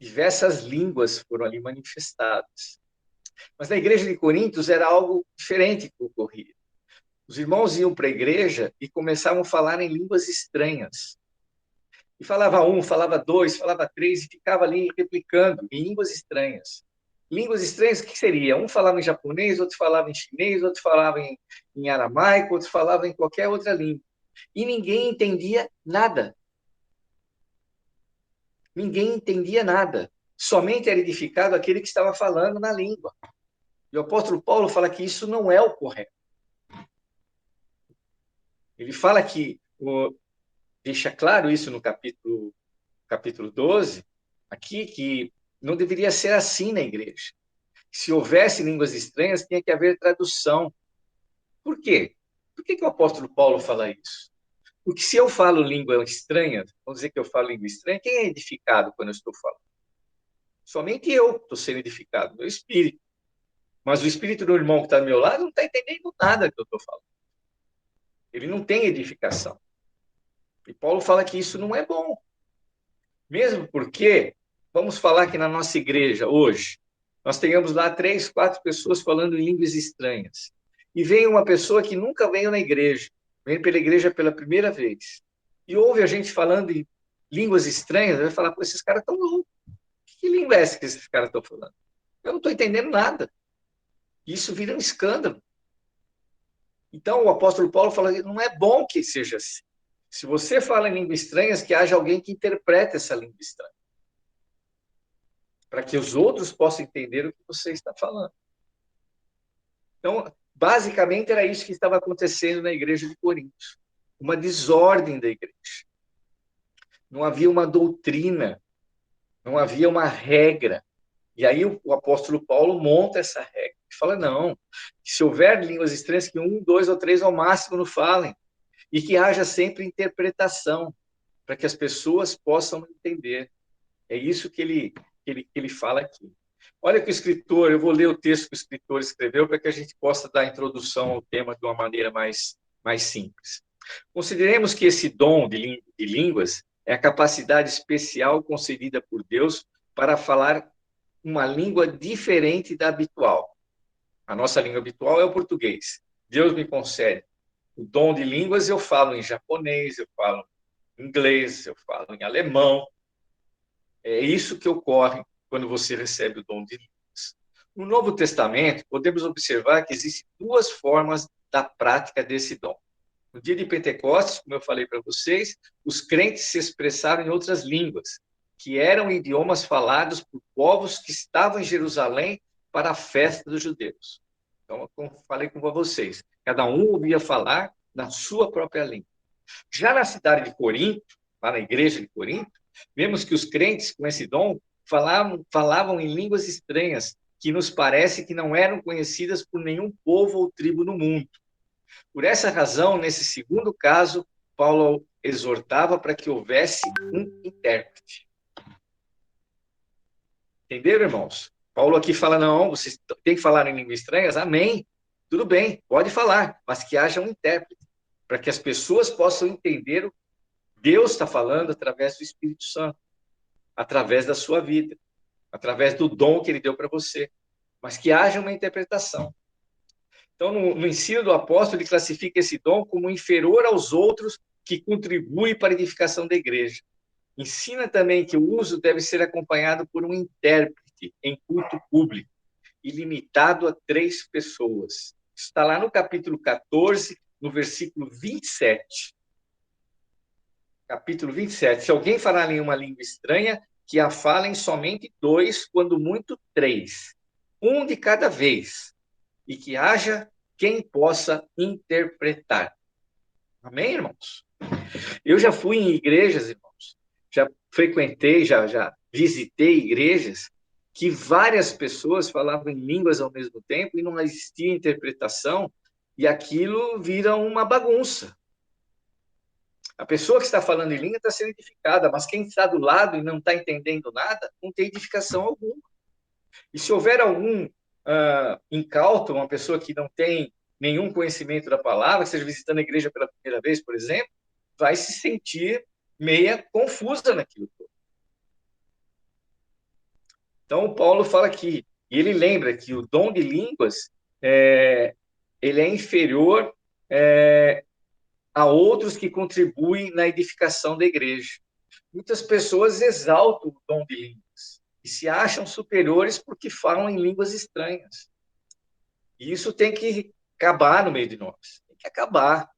Diversas línguas foram ali manifestadas. Mas na igreja de Coríntios era algo diferente que ocorria. Os irmãos iam para a igreja e começavam a falar em línguas estranhas. E falava um, falava dois, falava três, e ficava ali replicando em línguas estranhas. Línguas estranhas, o que seria? Um falava em japonês, outro falava em chinês, outro falava em aramaico, outro falava em qualquer outra língua. E ninguém entendia nada. Ninguém entendia nada. Somente era edificado aquele que estava falando na língua. E o apóstolo Paulo fala que isso não é o correto. Ele fala que, deixa claro isso no capítulo 12, aqui, que não deveria ser assim na igreja. Se houvesse línguas estranhas, tinha que haver tradução. Por quê? Por que o apóstolo Paulo fala isso? Porque se eu falo língua estranha, vamos dizer que eu falo língua estranha, quem é edificado quando eu estou falando? Somente eu estou sendo edificado, meu espírito. Mas o espírito do irmão que está do meu lado não está entendendo nada que eu estou falando. Ele não tem edificação. E Paulo fala que isso não é bom. Mesmo porque, vamos falar que na nossa igreja, hoje, nós tenhamos lá 3, 4 pessoas falando em línguas estranhas. E vem uma pessoa que nunca veio na igreja, vem pela igreja pela primeira vez. e ouve a gente falando em línguas estranhas, vai falar, pô, esses caras estão loucos. Que língua é essa que esses caras estão falando? Eu não estou entendendo nada. Isso vira um escândalo. Então, o apóstolo Paulo fala que não é bom que seja assim. Se você fala em línguas estranhas, que haja alguém que interprete essa língua estranha, para que os outros possam entender o que você está falando. Então, basicamente, era isso que estava acontecendo na igreja de Corinto. Uma desordem da igreja. Não havia uma doutrina, não havia uma regra. E aí o apóstolo Paulo monta essa regra. Ele fala, não, se houver línguas estranhas, que 1, 2 ou 3 ao máximo não falem. E que haja sempre interpretação, para que as pessoas possam entender. É isso que ele fala aqui. Olha que o escritor, eu vou ler o texto que o escritor escreveu para que a gente possa dar a introdução ao tema de uma maneira mais simples. Consideremos que esse dom de línguas é a capacidade especial concedida por Deus para falar uma língua diferente da habitual. A nossa língua habitual é o português. Deus me concede o dom de línguas, eu falo em japonês, eu falo em inglês, eu falo em alemão. É isso que ocorre quando você recebe o dom de línguas. No Novo Testamento, podemos observar que existem duas formas da prática desse dom. No dia de Pentecostes, como eu falei para vocês, os crentes se expressaram em outras línguas, que eram idiomas falados por povos que estavam em Jerusalém para a festa dos judeus. Então, como falei com vocês, cada um ouvia falar na sua própria língua. Já na cidade de Corinto, lá na igreja de Corinto, vemos que os crentes com esse dom falavam em línguas estranhas, que nos parece que não eram conhecidas por nenhum povo ou tribo no mundo. Por essa razão, nesse segundo caso, Paulo exortava para que houvesse um intérprete. Entenderam, irmãos? Paulo aqui fala, não, vocês têm que falar em línguas estranhas? Amém. Tudo bem, pode falar, mas que haja um intérprete, para que as pessoas possam entender o que Deus está falando através do Espírito Santo, através da sua vida, através do dom que ele deu para você, mas que haja uma interpretação. Então, no ensino do apóstolo, ele classifica esse dom como inferior aos outros que contribui para a edificação da igreja. Ensina também que o uso deve ser acompanhado por um intérprete em culto público e limitado a 3 pessoas. Está lá no capítulo 14, no versículo 27. Capítulo 27. Se alguém falar em uma língua estranha, que a falem somente 2, quando muito 3. Um de cada vez. E que haja quem possa interpretar. Amém, irmãos? Eu já fui em igrejas, irmãos, já frequentei, já visitei igrejas que várias pessoas falavam em línguas ao mesmo tempo e não existia interpretação, e aquilo vira uma bagunça. A pessoa que está falando em língua está sendo edificada, mas quem está do lado e não está entendendo nada, não tem edificação alguma. E se houver algum incauto, uma pessoa que não tem nenhum conhecimento da palavra, que esteja visitando a igreja pela primeira vez, por exemplo, vai se sentir meia confusa naquilo todo. Então, o Paulo fala aqui, e ele lembra que o dom de línguas ele é inferior a outros que contribuem na edificação da igreja. Muitas pessoas exaltam o dom de línguas e se acham superiores porque falam em línguas estranhas. E isso tem que acabar no meio de nós. Tem que acabar.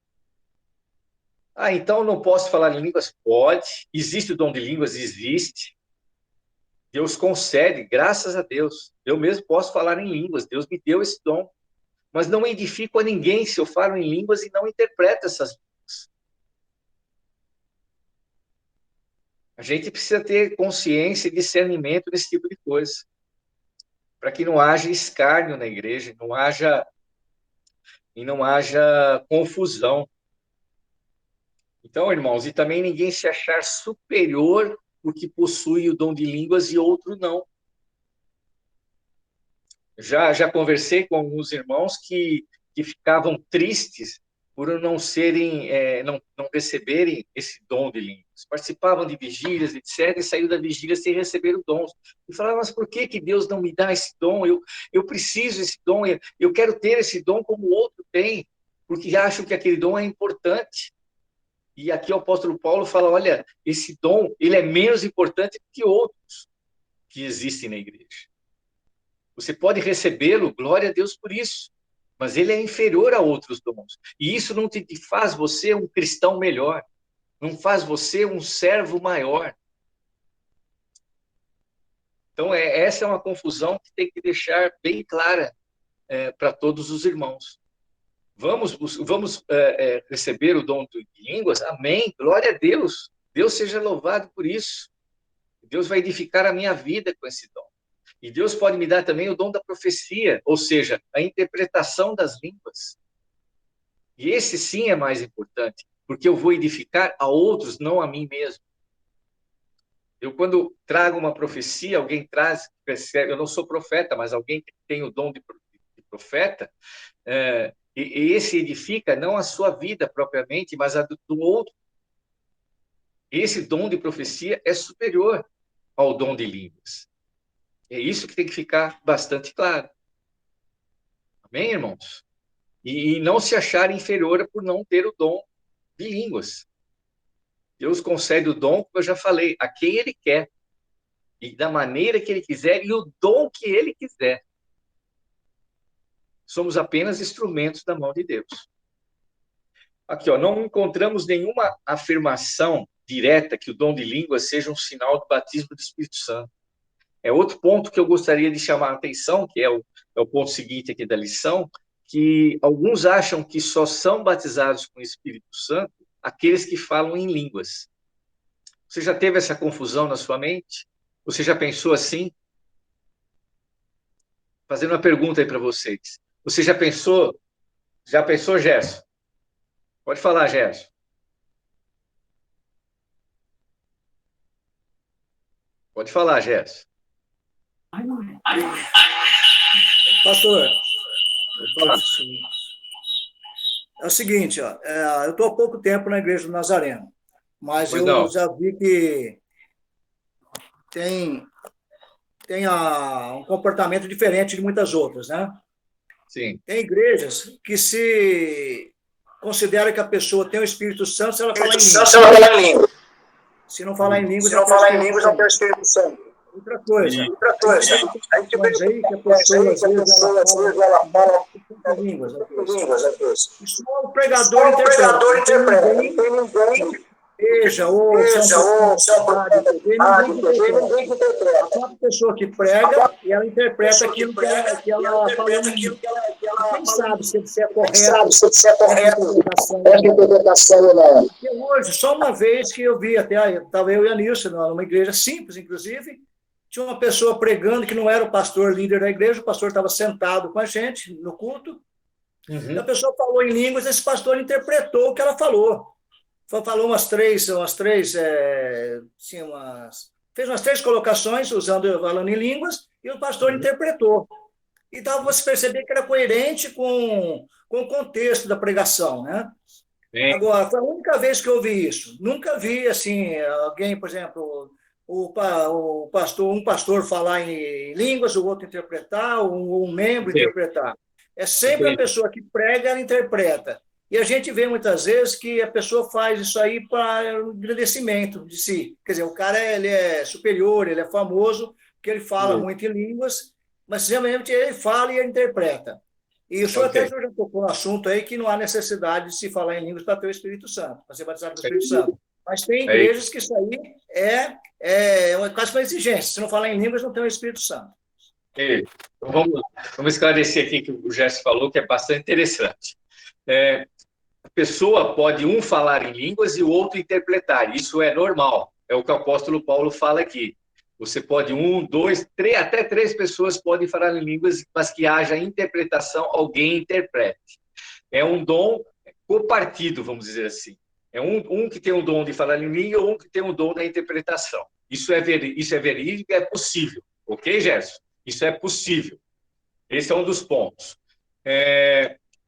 Então não posso falar em línguas? Pode. Existe o dom de línguas? Existe. Deus concede, graças a Deus. Eu mesmo posso falar em línguas. Deus me deu esse dom. Mas não edifico a ninguém se eu falo em línguas e não interpreto essas línguas. A gente precisa ter consciência e discernimento desse tipo de coisa. Para que não haja escárnio na igreja, não haja confusão. Então, irmãos, e também ninguém se achar superior porque possui o dom de línguas e outro não. Já conversei com alguns irmãos que ficavam tristes por não serem, não receberem esse dom de línguas. Participavam de vigílias, etc., e saíram da vigília sem receber o dom. E falavam, mas por que Deus não me dá esse dom? Eu preciso desse dom, eu quero ter esse dom como o outro tem, porque acham que aquele dom é importante. E aqui o apóstolo Paulo fala, olha, esse dom, ele é menos importante que outros que existem na igreja. Você pode recebê-lo, glória a Deus por isso, mas ele é inferior a outros dons. E isso não te faz você um cristão melhor, não faz você um servo maior. Então, essa é uma confusão que tem que deixar bem clara para todos os irmãos. Vamos receber o dom de línguas? Amém, glória a Deus. Deus seja louvado por isso. Deus vai edificar a minha vida com esse dom. E Deus pode me dar também o dom da profecia, ou seja, a interpretação das línguas. E esse sim é mais importante, porque eu vou edificar a outros, não a mim mesmo. Eu, quando trago uma profecia, alguém traz, eu não sou profeta, mas alguém que tem o dom de profeta, e esse edifica não a sua vida propriamente, mas a do outro. Esse dom de profecia é superior ao dom de línguas. É isso que tem que ficar bastante claro. Amém, irmãos? E não se achar inferior por não ter o dom de línguas. Deus concede o dom, como eu já falei, a quem Ele quer. E da maneira que Ele quiser e o dom que Ele quiser. Somos apenas instrumentos da mão de Deus. Aqui, não encontramos nenhuma afirmação direta que o dom de línguas seja um sinal do batismo do Espírito Santo. É outro ponto que eu gostaria de chamar a atenção, que é o ponto seguinte aqui da lição, que alguns acham que só são batizados com o Espírito Santo aqueles que falam em línguas. Você já teve essa confusão na sua mente? Você já pensou assim? Fazendo uma pergunta aí para vocês. Você já pensou, Gerson? Pode falar, Gerson. Pode falar, Gerson. Pastor, é o seguinte, eu estou há pouco tempo na Igreja do Nazareno, mas eu já vi que tem um comportamento diferente de muitas outras, né? Sim. Tem igrejas que se considera que a pessoa tem o Espírito Santo se ela falar em língua. Se não falar em línguas, não tem o Espírito Santo. Outra coisa. A gente vê aí que a pessoa, às vezes, ela fala em línguas. Isso o pregador interpreta. Não tem ninguém veja, ou ninguém interpreta. A própria pessoa que prega, e ela interpreta aquilo que ela falou. Quem sabe se é correto essa interpretação ou não. Porque hoje, só uma vez que eu vi, até estava eu e a Nilce, numa igreja simples, inclusive, tinha uma pessoa pregando que não era o pastor líder da igreja, o pastor estava sentado com a gente no culto, a pessoa falou em línguas, esse pastor interpretou o que ela falou. Falou fez umas 3 colocações falando em línguas, e o pastor interpretou. E dava você perceber que era coerente com o contexto da pregação, né? Agora, foi a única vez que eu vi isso. Nunca vi, assim, alguém, por exemplo, um pastor falar em línguas, o outro interpretar, um membro interpretar. É sempre a pessoa que prega, ela interpreta. E a gente vê muitas vezes que a pessoa faz isso aí para o agradecimento de si. Quer dizer, o cara ele é superior, ele é famoso, porque ele fala muito em línguas, mas simplesmente ele fala e ele interpreta. E o senhor até já tocou no assunto aí que não há necessidade de se falar em línguas para ter o Espírito Santo, para ser batizado com o Espírito Santo. Mas tem igrejas que isso aí é quase uma exigência. Se não falar em línguas, não tem o Espírito Santo. Então, vamos esclarecer aqui que o Gerson falou, que é bastante interessante. A pessoa pode falar em línguas e o outro interpretar. Isso é normal. É o que o apóstolo Paulo fala aqui. Você pode 1, 2, 3, até 3 pessoas podem falar em línguas, mas que haja interpretação, alguém interprete. É um dom copartido, vamos dizer assim. É um que tem o dom de falar em língua, um que tem o dom da interpretação. Isso é verídico, é possível. Ok, Gerson? Isso é possível. Esse é um dos pontos.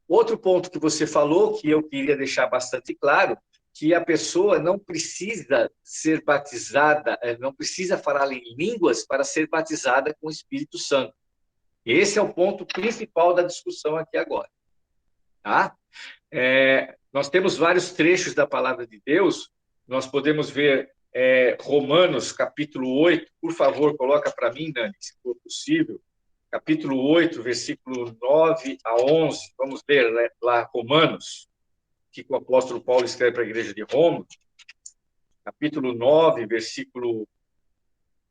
Outro ponto que você falou, que eu queria deixar bastante claro, que a pessoa não precisa ser batizada, não precisa falar em línguas para ser batizada com o Espírito Santo. Esse é o ponto principal da discussão aqui agora. Tá? Nós temos vários trechos da palavra de Deus, nós podemos ver Romanos, capítulo 8, por favor, coloca para mim, Dani, se for possível, capítulo 8, versículo 9 a 11, vamos ler lá Romanos, que o apóstolo Paulo escreve para a igreja de Roma, capítulo 9,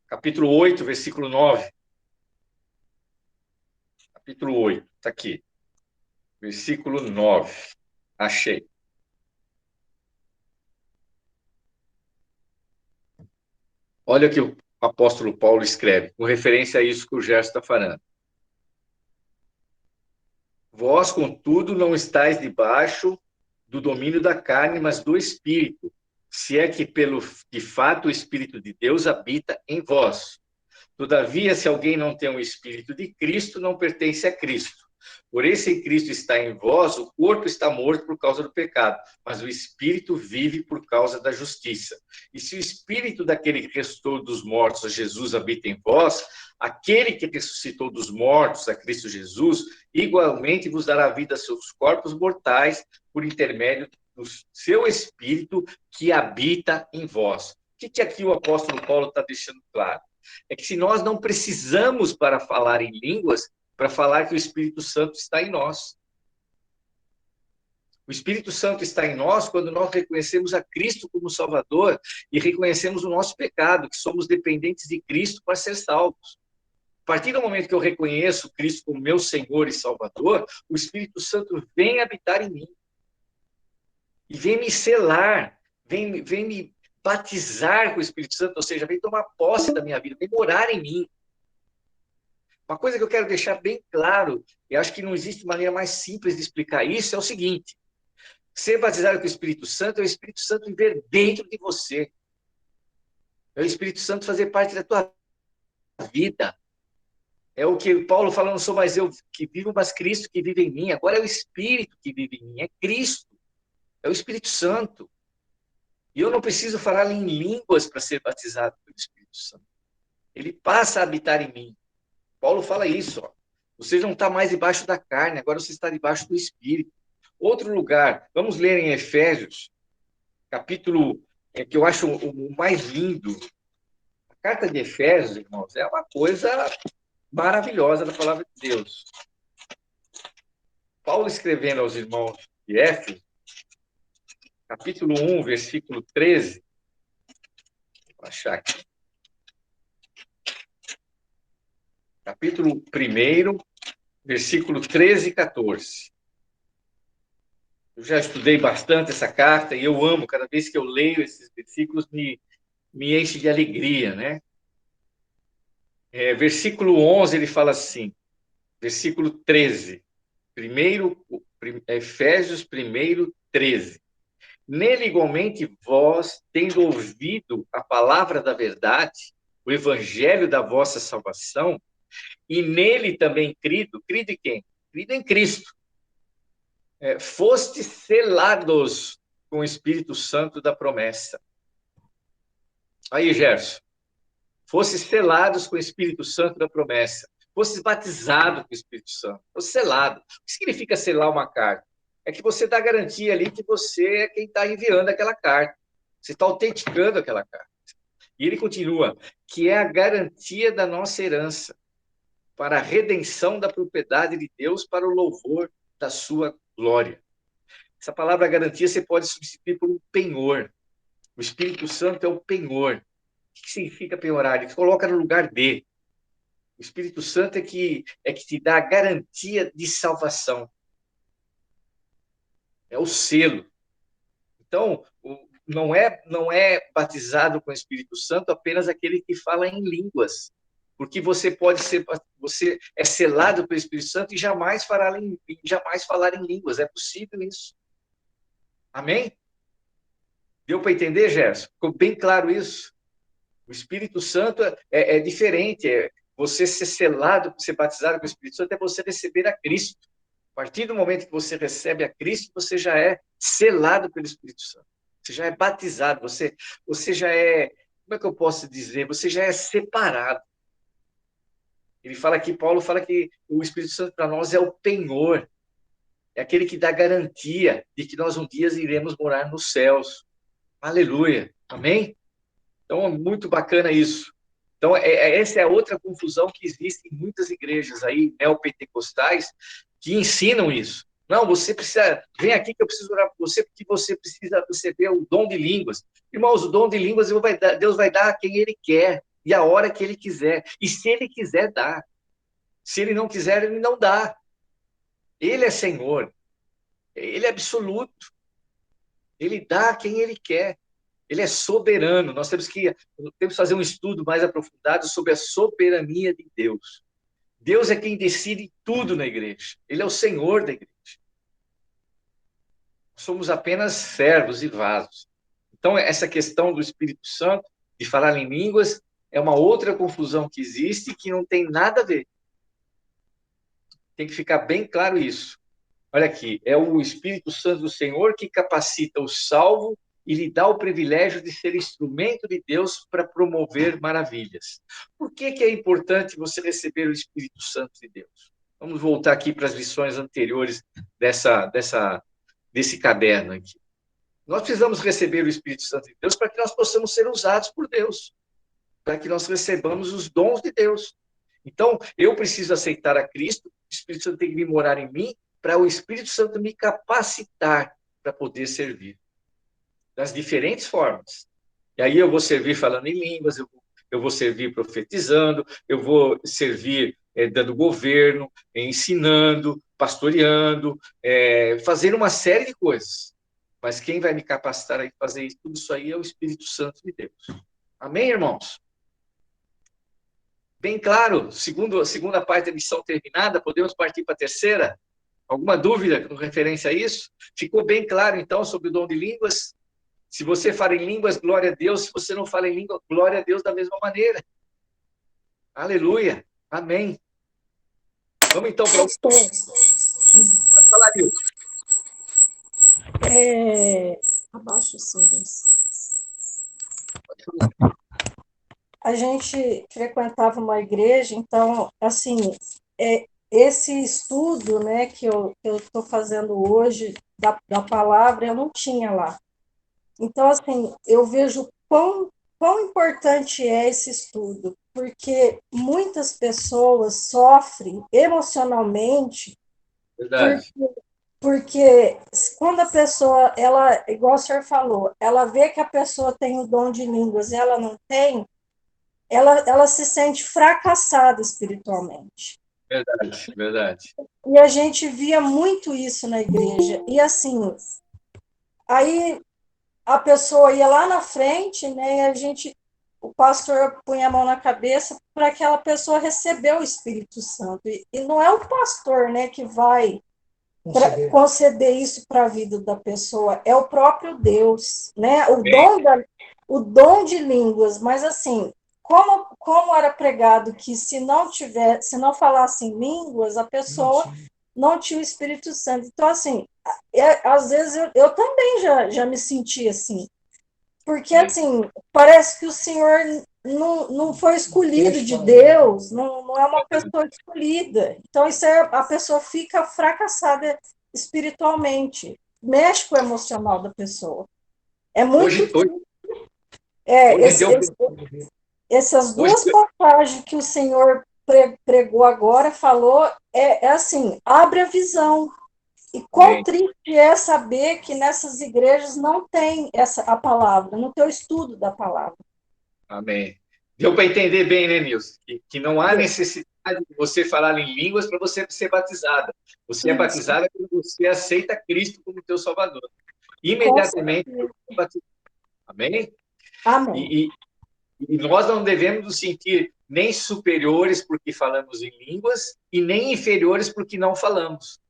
capítulo 8, versículo 9, capítulo 8, está aqui, versículo 9, achei. Olha o que o apóstolo Paulo escreve, com referência a isso que o Gerson está falando. Vós, contudo, não estáis debaixo do domínio da carne, mas do Espírito, se é que, de fato, o Espírito de Deus habita em vós. Todavia, se alguém não tem o Espírito de Cristo, não pertence a Cristo. Porém, se Cristo está em vós, o corpo está morto por causa do pecado, mas o Espírito vive por causa da justiça. E se o Espírito daquele que ressuscitou dos mortos, a Jesus, habita em vós, aquele que ressuscitou dos mortos, a Cristo Jesus, igualmente vos dará vida a seus corpos mortais, por intermédio do seu Espírito que habita em vós. O que aqui o apóstolo Paulo está deixando claro? É que se nós não precisamos para falar em línguas, para falar que o Espírito Santo está em nós. O Espírito Santo está em nós quando nós reconhecemos a Cristo como Salvador e reconhecemos o nosso pecado, que somos dependentes de Cristo para ser salvos. A partir do momento que eu reconheço Cristo como meu Senhor e Salvador, o Espírito Santo vem habitar em mim. E vem me selar, vem me batizar com o Espírito Santo, ou seja, vem tomar posse da minha vida, vem morar em mim. Uma coisa que eu quero deixar bem claro, e acho que não existe maneira mais simples de explicar isso, é o seguinte: ser batizado com o Espírito Santo é o Espírito Santo viver dentro de você. É o Espírito Santo fazer parte da tua vida. É o que Paulo fala, não sou mais eu que vivo, mas Cristo que vive em mim. Agora é o Espírito que vive em mim, é Cristo. É o Espírito Santo. E eu não preciso falar em línguas para ser batizado pelo Espírito Santo. Ele passa a habitar em mim. Paulo fala isso. Ó. Você não está mais debaixo da carne, agora você está debaixo do Espírito. Outro lugar, vamos ler em Efésios, capítulo que eu acho o mais lindo. A carta de Efésios, irmãos, é uma coisa maravilhosa da palavra de Deus. Paulo escrevendo aos irmãos de Éfeso, capítulo 1, versículo 13. Vou achar aqui. Capítulo 1, versículo 13 e 14. Eu já estudei bastante essa carta e eu amo, cada vez que eu leio esses versículos, me enche de alegria, né? Versículo 11, ele fala assim, versículo 13, Efésios 1, 13. Nele, igualmente, vós, tendo ouvido a palavra da verdade, o evangelho da vossa salvação, e nele também crido em quem? Crido em Cristo. Fostes selados com o Espírito Santo da promessa. Aí, Gerson. Fostes selados com o Espírito Santo da promessa. Fostes batizados com o Espírito Santo. Fosse selado. O que significa selar uma carta? É que você dá garantia ali que você é quem está enviando aquela carta. Você está autenticando aquela carta. E ele continua, que é a garantia da nossa herança, para a redenção da propriedade de Deus, para o louvor da sua glória. Essa palavra garantia você pode substituir por um penhor. O Espírito Santo é o penhor. O que significa penhorar? Ele coloca no lugar de. O Espírito Santo é que te dá a garantia de salvação. É o selo. Então, não é batizado com o Espírito Santo apenas aquele que fala em línguas. Porque você é selado pelo Espírito Santo e jamais falar em línguas. É possível isso. Amém? Deu para entender, Gerson? Ficou bem claro isso? O Espírito Santo é diferente. Você ser selado, ser batizado com o Espírito Santo, é você receber a Cristo. A partir do momento que você recebe a Cristo, você já é selado pelo Espírito Santo. Você já é batizado. Você já é, como é que eu posso dizer? Você já é separado. Paulo fala que o Espírito Santo para nós é o penhor. É aquele que dá garantia de que nós um dia iremos morar nos céus. Aleluia. Amém? Então, é muito bacana isso. Então, essa é outra confusão que existe em muitas igrejas aí, neopentecostais, que ensinam isso. Não, você precisa... Vem aqui que eu preciso orar por você, porque você precisa receber o dom de línguas. Irmãos, o dom de línguas Deus vai dar a quem Ele quer, e a hora que Ele quiser. E se Ele quiser, dá. Se Ele não quiser, Ele não dá. Ele é Senhor. Ele é absoluto. Ele dá a quem Ele quer. Ele é soberano. Nós temos que fazer um estudo mais aprofundado sobre a soberania de Deus. Deus é quem decide tudo na igreja. Ele é o Senhor da igreja. Somos apenas servos e vasos. Então, essa questão do Espírito Santo, de falar em línguas, é uma outra confusão que existe que não tem nada a ver. Tem que ficar bem claro isso. Olha aqui, é o Espírito Santo do Senhor que capacita o salvo e lhe dá o privilégio de ser instrumento de Deus para promover maravilhas. Por que é importante você receber o Espírito Santo de Deus? Vamos voltar aqui para as lições anteriores desse caderno aqui. Nós precisamos receber o Espírito Santo de Deus para que nós possamos ser usados por Deus, para que nós recebamos os dons de Deus. Então, eu preciso aceitar a Cristo, o Espírito Santo tem que vir morar em mim, para o Espírito Santo me capacitar para poder servir. Das diferentes formas. E aí eu vou servir falando em línguas, eu vou servir profetizando, eu vou servir dando governo, ensinando, pastoreando, fazendo uma série de coisas. Mas quem vai me capacitar a fazer isso, tudo isso aí é o Espírito Santo de Deus. Amém, irmãos? Bem claro, a segunda parte da lição terminada, podemos partir para a terceira? Alguma dúvida com referência a isso? Ficou bem claro, então, sobre o dom de línguas? Se você fala em línguas, glória a Deus. Se você não fala em língua, glória a Deus da mesma maneira. Aleluia. Amém. Vamos então para o... Pode falar, Nilton. Abaixa o seu. A gente frequentava uma igreja, então, assim, esse estudo, né, que eu estou fazendo hoje da palavra, eu não tinha lá. Então, assim, eu vejo quão importante é esse estudo, porque muitas pessoas sofrem emocionalmente. Verdade. Porque quando a pessoa, ela, igual o senhor falou, ela vê que a pessoa tem o dom de línguas e ela não tem, ela se sente fracassada espiritualmente. Verdade, verdade. E a gente via muito isso na igreja. E assim, aí a pessoa ia lá na frente, né, e o pastor punha a mão na cabeça para aquela pessoa receber o Espírito Santo. E não é o pastor, né, que vai conceder isso para a vida da pessoa, é o próprio Deus, né? O dom de línguas, mas assim, como era pregado que se não falasse em línguas, a pessoa não tinha o Espírito Santo. Então, assim, às vezes eu também já me senti assim, porque assim, parece que o Senhor não foi escolhido de Deus, não é uma pessoa escolhida. Então, a pessoa fica fracassada espiritualmente, mexe com o emocional da pessoa. É muito essas duas passagens que o Senhor pregou agora, falou, assim, abre a visão. E quão triste é saber que nessas igrejas não tem a palavra, não tem o estudo da palavra. Amém. Deu para entender bem, né, Nilson? Que não há necessidade de você falar em línguas para você ser batizada. Você é batizada quando você aceita Cristo como teu Salvador. Imediatamente, amém? Amém. E nós não devemos nos sentir nem superiores porque falamos em línguas e nem inferiores porque não falamos.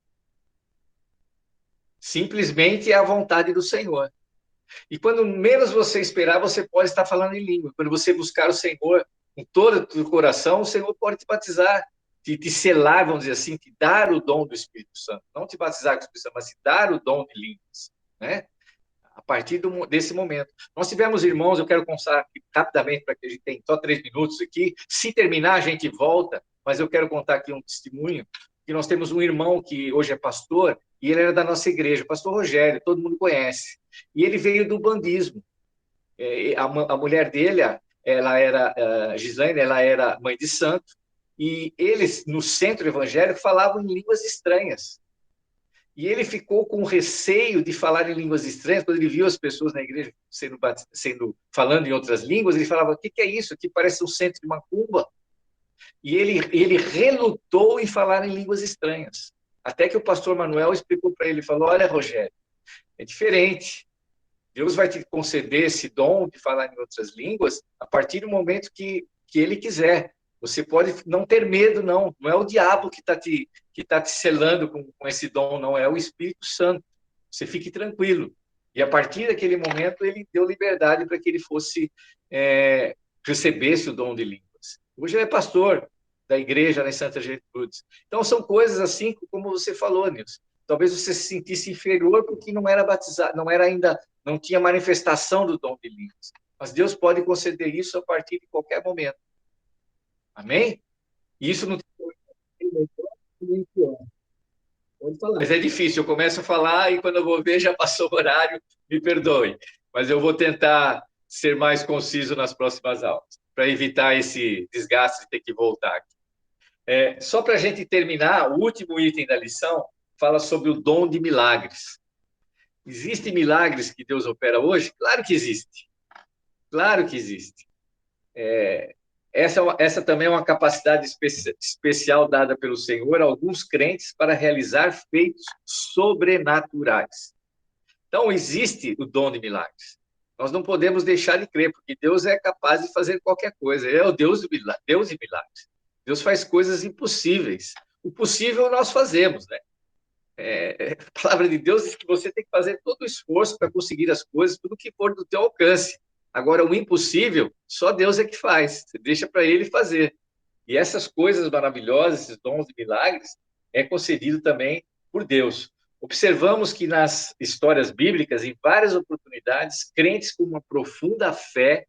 Simplesmente é a vontade do Senhor. E quando menos você esperar, você pode estar falando em língua. Quando você buscar o Senhor com todo o teu coração, o Senhor pode te batizar, te selar, vamos dizer assim, te dar o dom do Espírito Santo. Não te batizar com o Espírito Santo, mas te dar o dom de línguas, né? A partir desse momento. Nós tivemos irmãos, eu quero contar aqui rapidamente, para que a gente tenha só 3 minutos aqui. Se terminar, a gente volta, mas eu quero contar aqui um testemunho que nós temos um irmão que hoje é pastor, e ele era da nossa igreja, o pastor Rogério, todo mundo conhece. E ele veio do bandismo. A mulher dele, ela era, Gislaine, ela era mãe de santo, e eles, no centro evangélico, falavam em línguas estranhas. E ele ficou com receio de falar em línguas estranhas. Quando ele viu as pessoas na igreja falando em outras línguas, ele falava: o que é isso? Aqui parece um centro de macumba. E ele relutou em falar em línguas estranhas. Até que o pastor Manuel explicou para ele, falou: olha, Rogério, é diferente. Deus vai te conceder esse dom de falar em outras línguas a partir do momento que ele quiser. Você pode não ter medo, não. Não é o diabo que está te selando com esse dom, não. É o Espírito Santo. Você fique tranquilo. E a partir daquele momento, ele deu liberdade para que ele recebesse o dom de línguas. Hoje ele é pastor da igreja lá em Santa Gertrudes. Então, são coisas assim, como você falou, Nilson. Talvez você se sentisse inferior porque não era batizado, não tinha manifestação do dom de línguas. Mas Deus pode conceder isso a partir de qualquer momento. Amém? E isso não tem. Pode falar. Mas é difícil, eu começo a falar e quando eu vou ver já passou o horário, me perdoe. Mas eu vou tentar ser mais conciso nas próximas aulas, para evitar esse desgaste de ter que voltar aqui. Só para a gente terminar, o último item da lição fala sobre o dom de milagres. Existem milagres que Deus opera hoje? Claro que existe. Claro que existe. Essa também é uma capacidade especial dada pelo Senhor a alguns crentes para realizar feitos sobrenaturais. Então, existe o dom de milagres. Nós não podemos deixar de crer, porque Deus é capaz de fazer qualquer coisa. Ele é o Deus de milagres. Deus faz coisas impossíveis. O possível nós fazemos, né? A palavra de Deus diz que você tem que fazer todo o esforço para conseguir as coisas, tudo que for do teu alcance. Agora, o impossível, só Deus é que faz. Você deixa para Ele fazer. E essas coisas maravilhosas, esses dons de milagres, é concedido também por Deus. Observamos que nas histórias bíblicas, em várias oportunidades, crentes com uma profunda fé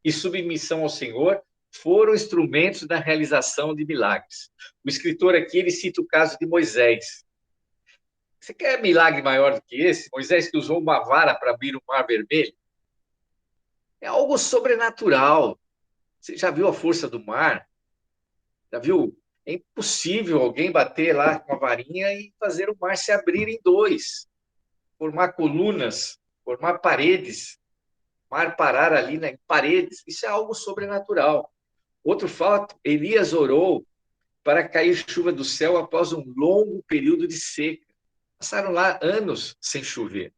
e submissão ao Senhor foram instrumentos da realização de milagres. O escritor aqui, ele cita o caso de Moisés. Você quer milagre maior do que esse? Moisés que usou uma vara para abrir o Mar Vermelho? É algo sobrenatural. Você já viu a força do mar? Já viu? É impossível alguém bater lá com a varinha e fazer o mar se abrir em dois, formar colunas, formar paredes, o mar parar ali em paredes. Isso é algo sobrenatural. Outro fato, Elias orou para cair chuva do céu após um longo período de seca. Passaram lá anos sem chover.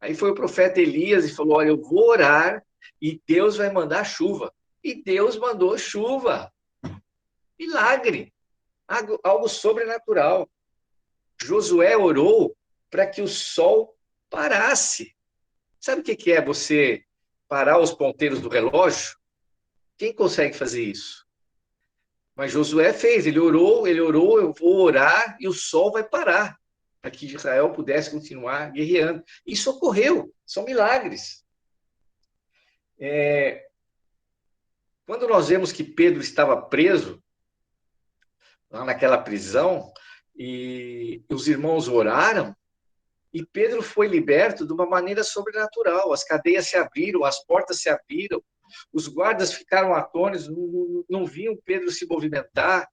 Aí foi o profeta Elias e falou: olha, eu vou orar e Deus vai mandar chuva. E Deus mandou chuva. Milagre. Algo sobrenatural. Josué orou para que o sol parasse. Sabe o que é você parar os ponteiros do relógio? Quem consegue fazer isso? Mas Josué fez, ele orou, eu vou orar e o sol vai parar, para que Israel pudesse continuar guerreando. Isso ocorreu, são milagres. Quando nós vemos que Pedro estava preso, lá naquela prisão, e os irmãos oraram, e Pedro foi liberto de uma maneira sobrenatural. As cadeias se abriram, as portas se abriram, os guardas ficaram atônitos, não viam Pedro se movimentar,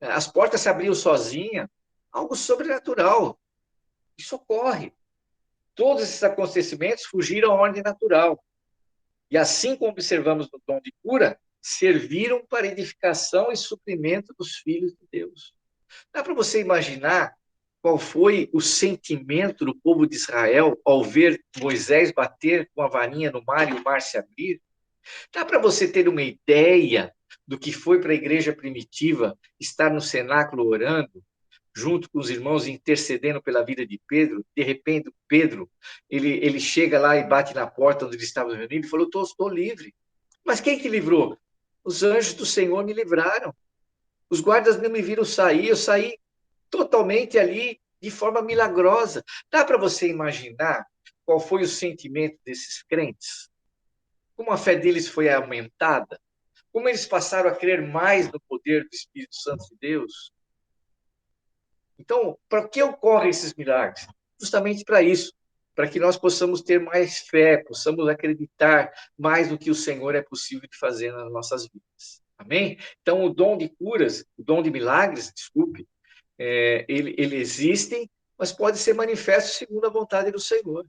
as portas se abriam sozinhas, algo sobrenatural. Isso ocorre. Todos esses acontecimentos fugiram à ordem natural. E assim como observamos no dom de cura, serviram para edificação e suprimento dos filhos de Deus. Dá para você imaginar qual foi o sentimento do povo de Israel ao ver Moisés bater com a varinha no mar e o mar se abrir? Dá para você ter uma ideia do que foi para a igreja primitiva estar no cenáculo orando, junto com os irmãos, intercedendo pela vida de Pedro? De repente, Pedro, ele chega lá e bate na porta onde eles estavam reunidos e falou: estou livre. Mas quem que livrou? Os anjos do Senhor me livraram. Os guardas não me viram sair, eu saí totalmente ali, de forma milagrosa. Dá para você imaginar qual foi o sentimento desses crentes? Como a fé deles foi aumentada? Como eles passaram a crer mais no poder do Espírito Santo de Deus? Então, para que ocorrem esses milagres? Justamente para isso, para que nós possamos ter mais fé, possamos acreditar mais no que o Senhor é possível de fazer nas nossas vidas. Amém? Então, o dom de curas, o dom de milagres, desculpe, ele existe, mas pode ser manifesto segundo a vontade do Senhor.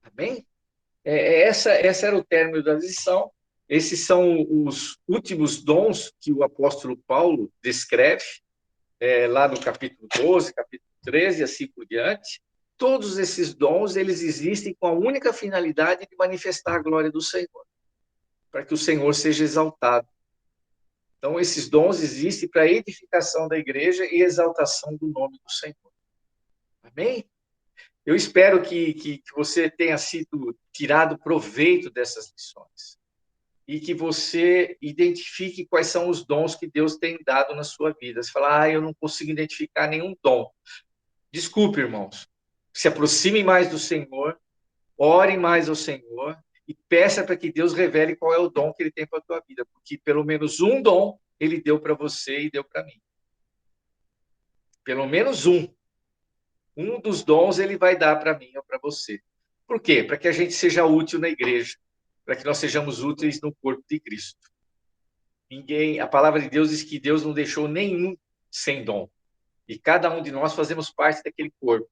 Amém? Essa era o término da lição. Esses são os últimos dons que o apóstolo Paulo descreve, lá no capítulo 12, capítulo 13 e assim por diante. Todos esses dons, eles existem com a única finalidade de manifestar a glória do Senhor, para que o Senhor seja exaltado. Então, esses dons existem para a edificação da igreja e exaltação do nome do Senhor. Amém? Eu espero que você tenha sido tirado proveito dessas lições e que você identifique quais são os dons que Deus tem dado na sua vida. Você fala, eu não consigo identificar nenhum dom. Desculpe, irmãos. Se aproxime mais do Senhor, ore mais ao Senhor e peça para que Deus revele qual é o dom que Ele tem para a tua vida, porque pelo menos um dom Ele deu para você e deu para mim. Pelo menos um. Um dos dons Ele vai dar para mim ou para você. Por quê? Para que a gente seja útil na igreja, para que nós sejamos úteis no corpo de Cristo. A palavra de Deus diz que Deus não deixou nenhum sem dom. E cada um de nós fazemos parte daquele corpo.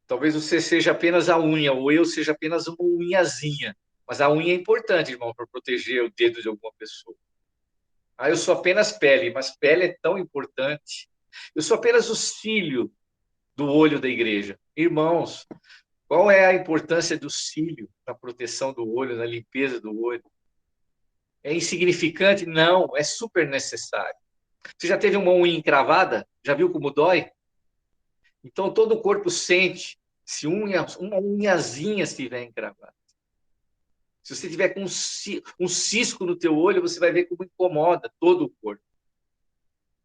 Talvez você seja apenas a unha, ou eu seja apenas uma unhazinha. Mas a unha é importante, irmão, para proteger o dedo de alguma pessoa. Eu sou apenas pele, mas pele é tão importante. Eu sou apenas o cílio do olho da igreja. Irmãos, qual é a importância do cílio na proteção do olho, na limpeza do olho? É insignificante? Não, é super necessário. Você já teve uma unha encravada? Já viu como dói? Então, todo o corpo sente se uma unhazinha estiver encravada. Se você tiver com um cisco no teu olho, você vai ver como incomoda todo o corpo.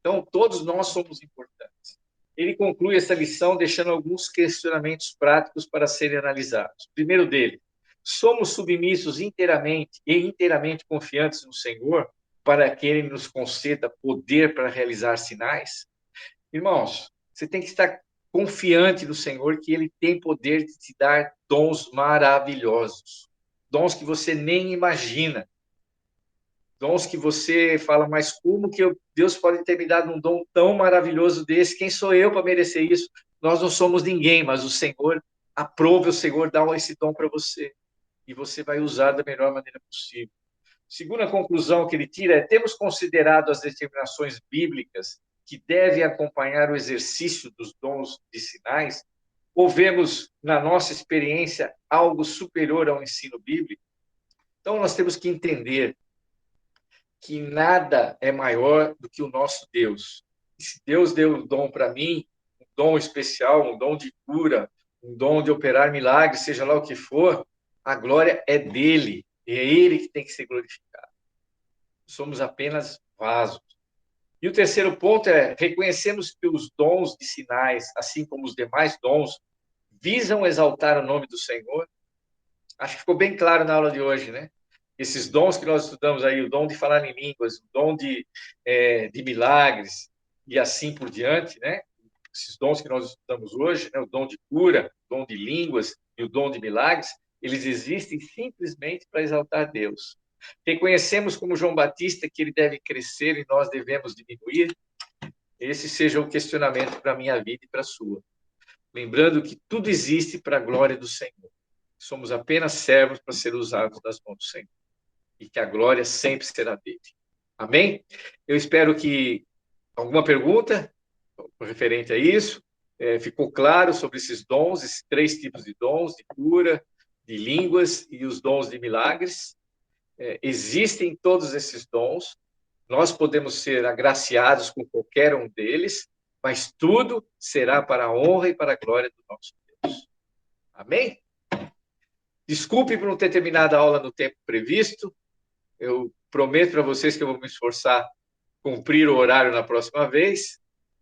Então, todos nós somos importantes. Ele conclui essa lição deixando alguns questionamentos práticos para serem analisados. O primeiro dele, somos submissos inteiramente e inteiramente confiantes no Senhor para que Ele nos conceda poder para realizar sinais? Irmãos, você tem que estar confiante no Senhor que Ele tem poder de te dar dons maravilhosos. Dons que você nem imagina. Dons que você fala, mas como que Deus pode ter me dado um dom tão maravilhoso desse? Quem sou eu para merecer isso? Nós não somos ninguém, mas o Senhor aprova, o Senhor dá esse dom para você. E você vai usar da melhor maneira possível. Segunda conclusão que ele tira é: temos considerado as determinações bíblicas que devem acompanhar o exercício dos dons de sinais? Ou vemos na nossa experiência algo superior ao ensino bíblico? Então, nós temos que entender que nada é maior do que o nosso Deus. E se Deus deu um dom para mim, um dom especial, um dom de cura, um dom de operar milagres, seja lá o que for, a glória é dele. É ele que tem que ser glorificado. Somos apenas vasos. E o terceiro ponto é: reconhecemos que os dons de sinais, assim como os demais dons, visam exaltar o nome do Senhor. Acho que ficou bem claro na aula de hoje, né? Esses dons que nós estudamos aí, o dom de falar em línguas, o dom de milagres e assim por diante, né? Esses dons que nós estudamos hoje, né? O dom de cura, o dom de línguas e o dom de milagres, eles existem simplesmente para exaltar Deus. Reconhecemos como João Batista que ele deve crescer e nós devemos diminuir. Esse seja o questionamento para a minha vida e para a sua. Lembrando que tudo existe para a glória do Senhor. Somos apenas servos para ser usados das mãos do Senhor. E que a glória sempre será dele. Amém? Eu espero que alguma pergunta referente a isso, ficou claro sobre esses dons, esses 3 tipos de dons, de cura, de línguas e os dons de milagres. Existem todos esses dons, nós podemos ser agraciados com qualquer um deles, mas tudo será para a honra e para a glória do nosso Deus. Amém? Desculpe por não ter terminado a aula no tempo previsto. Eu prometo para vocês que eu vou me esforçar a cumprir o horário na próxima vez,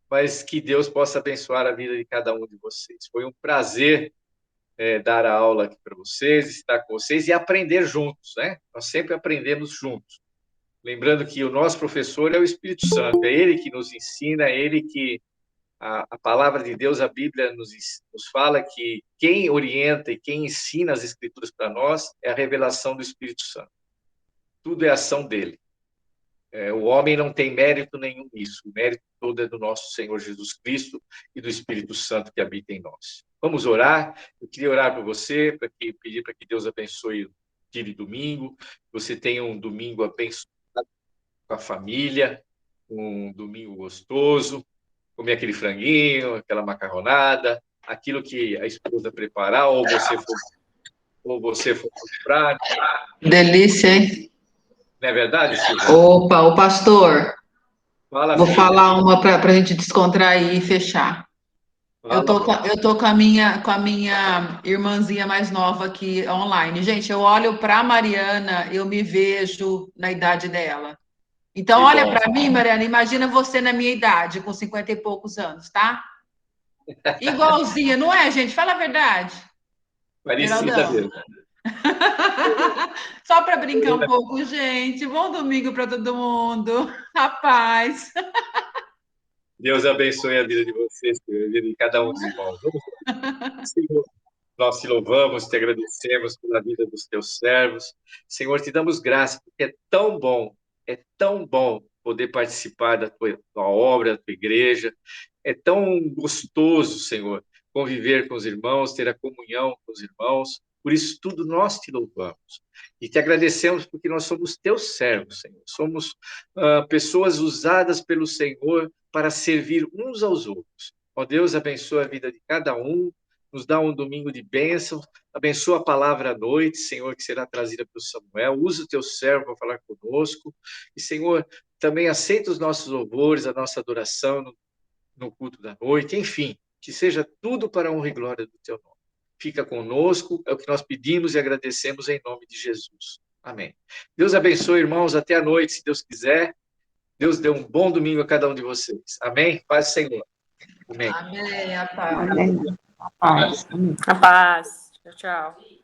mas que Deus possa abençoar a vida de cada um de vocês. Foi um prazer dar a aula aqui para vocês, estar com vocês e aprender juntos, né? Nós sempre aprendemos juntos. Lembrando que o nosso professor é o Espírito Santo, é ele que nos ensina, é ele que a palavra de Deus, a Bíblia nos fala que quem orienta e quem ensina as Escrituras para nós é a revelação do Espírito Santo. Tudo é ação dele. O homem não tem mérito nenhum nisso. O mérito todo é do nosso Senhor Jesus Cristo e do Espírito Santo que habita em nós. Vamos orar. Eu queria orar por você, pedir para que Deus abençoe o dia de domingo. Você tenha um domingo abençoado com a família, um domingo gostoso. Comer aquele franguinho, aquela macarronada, aquilo que a esposa preparar, ou você for comprar. Delícia, hein? Não é verdade, Silvia? Opa, o pastor, vou filha. falar uma para a gente descontrair e fechar. Fala, Eu tô com a minha irmãzinha mais nova aqui online. Gente, eu olho para a Mariana, eu me vejo na idade dela. Então, Que olha bom. para mim, Mariana, imagina você na minha idade, com 50 e poucos anos, tá? Igualzinha, não é, gente? Fala a verdade. Parecida Geraldão. mesmo. Só para brincar um pouco, gente. Bom domingo para todo mundo. Rapaz. Deus abençoe a vida de vocês, a vida de cada um dos irmãos. Senhor, nós te louvamos, te agradecemos pela vida dos teus servos. Senhor, te damos graça, porque é tão bom poder participar da tua obra, da tua igreja. É tão gostoso, Senhor, conviver com os irmãos, ter a comunhão com os irmãos. Por isso tudo nós te louvamos. E te agradecemos porque nós somos teus servos, Senhor. Somos pessoas usadas pelo Senhor para servir uns aos outros. Ó Deus, abençoa a vida de cada um, nos dá um domingo de bênção, abençoa a palavra à noite, Senhor, que será trazida pelo Samuel, usa o teu servo para falar conosco, e Senhor, também aceita os nossos louvores, a nossa adoração no culto da noite, enfim, que seja tudo para a honra e glória do teu nome. Fica conosco, é o que nós pedimos e agradecemos em nome de Jesus. Amém. Deus abençoe, irmãos, até a noite, se Deus quiser. Deus dê um bom domingo a cada um de vocês. Amém? Paz do Senhor. Amém. Amém, a paz. Amém. A paz. A paz. Tchau, tchau.